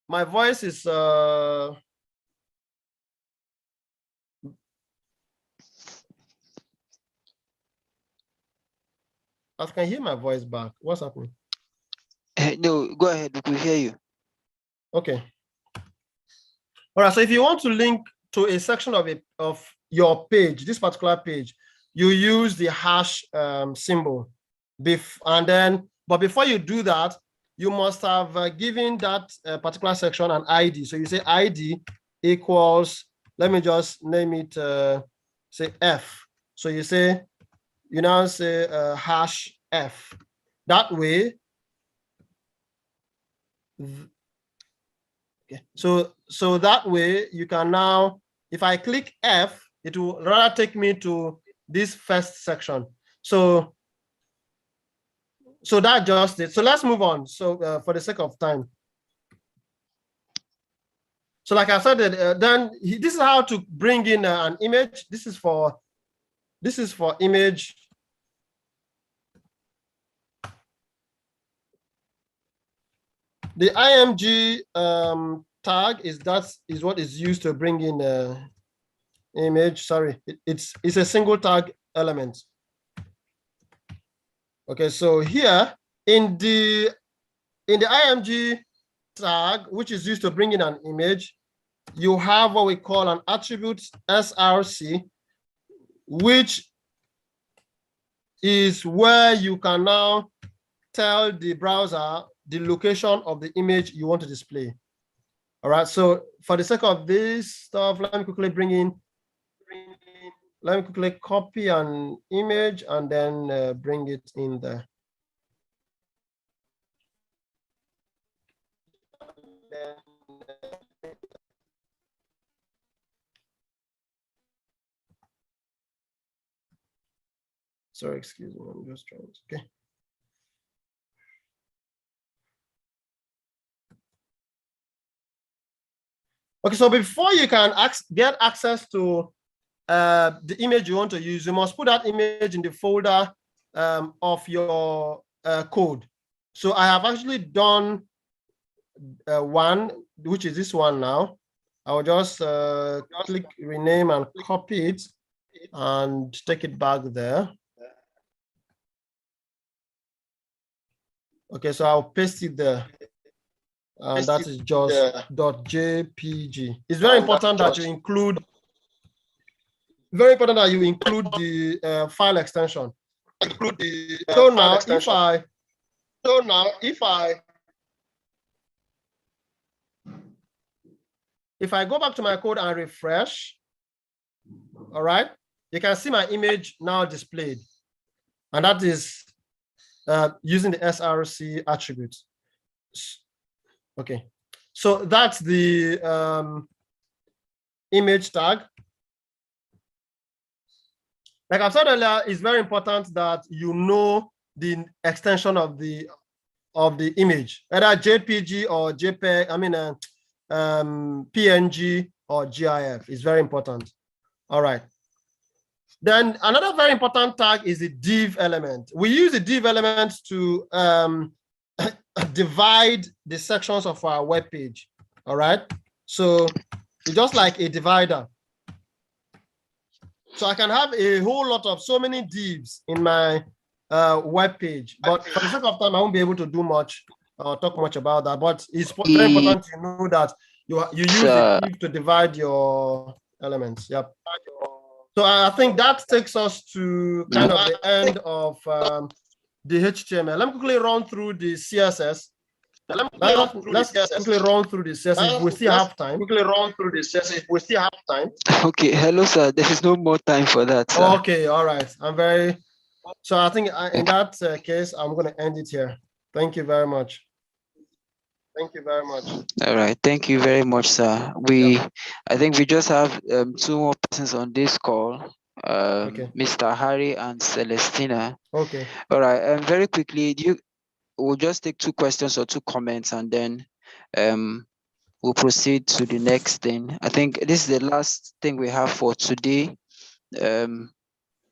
my voice is I can hear my voice back. What's happening? No, go ahead. We could hear you. Okay. All right. So if you want to link to a section of your page, this particular page, you use the hash symbol. But before you do that, you must have given that particular section an ID. So you say ID equals, let me just name it, say F. So you now say hash F. That way, okay. So that way you can now, if I click F, it will rather take me to this first section. So that just it. So let's move on. So for the sake of time. So like I said, then this is how to bring in an image. This is for image. The IMG tag is what is used to bring in image. Sorry, it's a single tag element. Okay, so here in the IMG tag, which is used to bring in an image, you have what we call an attribute SRC, which is where you can now tell the browser the location of the image you want to display. All right, so for the sake of this stuff, let me quickly copy an image and then bring it in there. Sorry, excuse me, I'm just trying to, okay. Okay, so before you can get access to the image you want to use, you must put that image in the folder of your code. So I have actually done one, which is this one now. I'll just click rename and copy it and take it back there. Okay, so I'll paste it there. And that is just .jpg. It's very important that you include very important that you include the file extension. Include the so file now extension. If I go back to my code and refresh, all right, you can see my image now displayed, and that is using the SRC attribute. Okay, so that's the image tag. Like I've said earlier, it's very important that you know the extension of the image, either JPG or JPEG. I mean, PNG or GIF is very important. All right. Then another very important tag is the div element. We use the div element to divide the sections of our web page. All right. So it's just like a divider. So I can have a whole lot of so many divs in my web page, but for the sake of time, I won't be able to do much or talk much about that. But it's very important to know that you use the div to divide your elements. Yep. So I think that takes us to kind of the end of the HTML. Let me quickly run through the CSS. Let's quickly run through the CSS. We still have time. Okay, hello, sir. There is no more time for that, sir. Okay, all right. So I think in that case, I'm going to end it here. Thank you very much. All right, thank you very much, sir. I think we just have 2 more persons on this call. Okay. Mr. Harry and Celestina. Okay. All right, very quickly, we'll just take 2 questions or 2 comments, and then we'll proceed to the next thing. I think this is the last thing we have for today.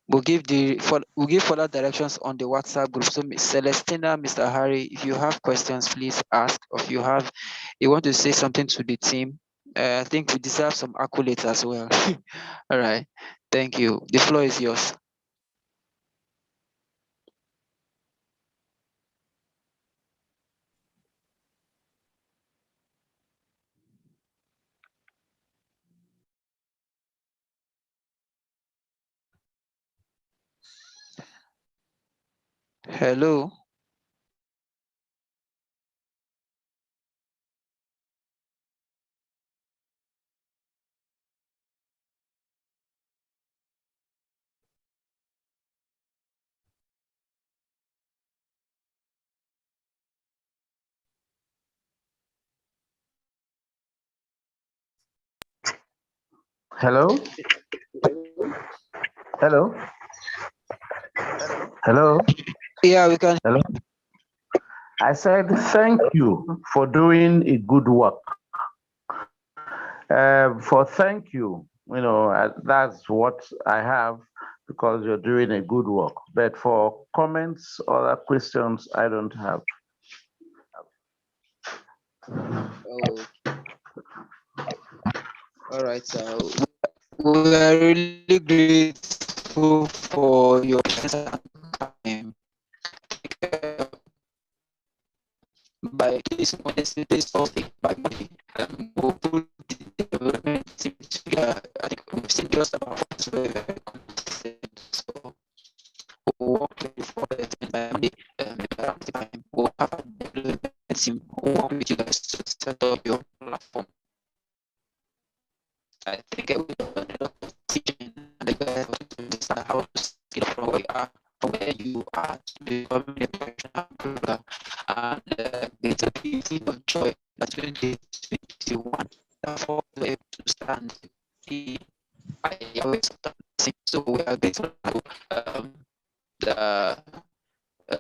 We'll give further directions on the WhatsApp group. So Ms. Celestina, Mr. Harry, if you have questions, please ask. Or if you want to say something to the team, I think we deserve some accolades as well. All right, thank you. The floor is yours. Hello. Hello? Hello? Hello? Yeah, we can. Hello? I said thank you for doing a good work. For thank you, that's what I have, because you're doing a good work. But for comments, other questions, I don't have. Oh. All right, so we are really grateful for your time. By this modesty, by we'll put the development team together. I think we've seen just about so we'll work 24 hours by Monday. Around the time we'll have a development team who work with you guys to set up your platform. I think I will do a lot of teaching and the guys to understand how to scale from where you are, to becoming a professional blogger. And it's a big thing of joy that 2021, therefore, we're able to stand the Ayaweisoft. So we are grateful to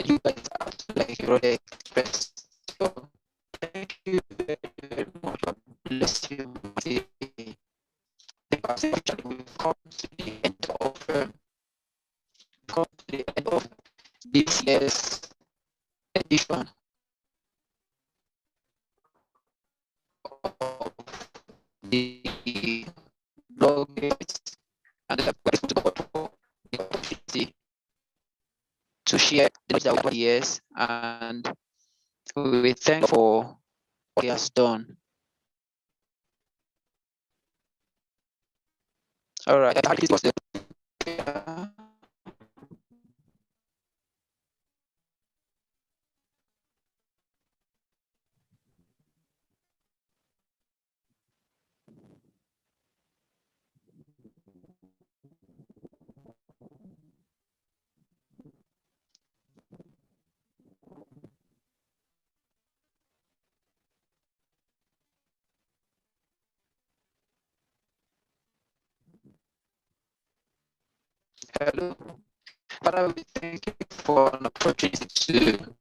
you guys have like you already expressed. So thank you very much. God bless you. Because actually we've come to the end of this year's edition of the blog, and I'm grateful to God for the opportunity to share the knowledge that over the years, and we thank for what he has done. All right. This was the hello. But I would thank you for an opportunity to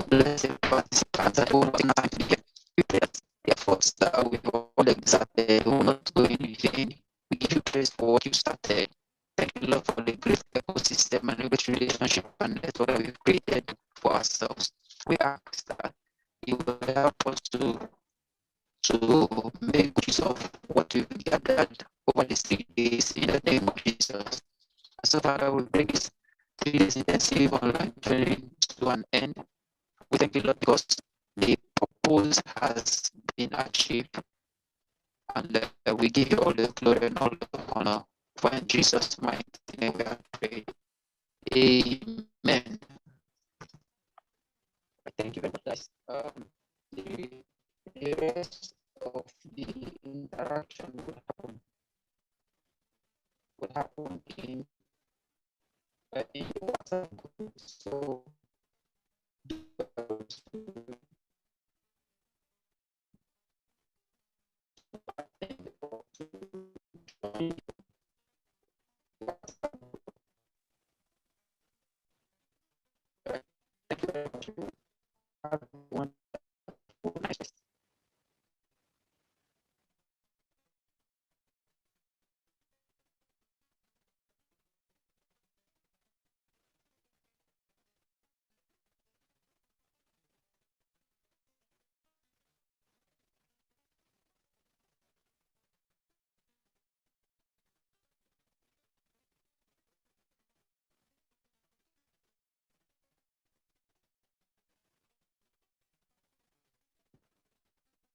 blessed participants that will take time to get the efforts that we all exerted. We will not go in vain. We give you praise for what you started. Thank you, Lord, for the great ecosystem and the great relationship and network that we've created for ourselves. We ask that you will help us to make use of what we've gathered over these 3 days in the name of Jesus. So, Father, we bring this 3 days intensive online training to an end. We thank you, Lord, because the purpose has been achieved, and we give you all the glory and all the honor. For in Jesus' mighty name we are prayed. Amen. Thank you very much, guys. The rest of the interaction would happen in WhatsApp group. So thank you very much. Have one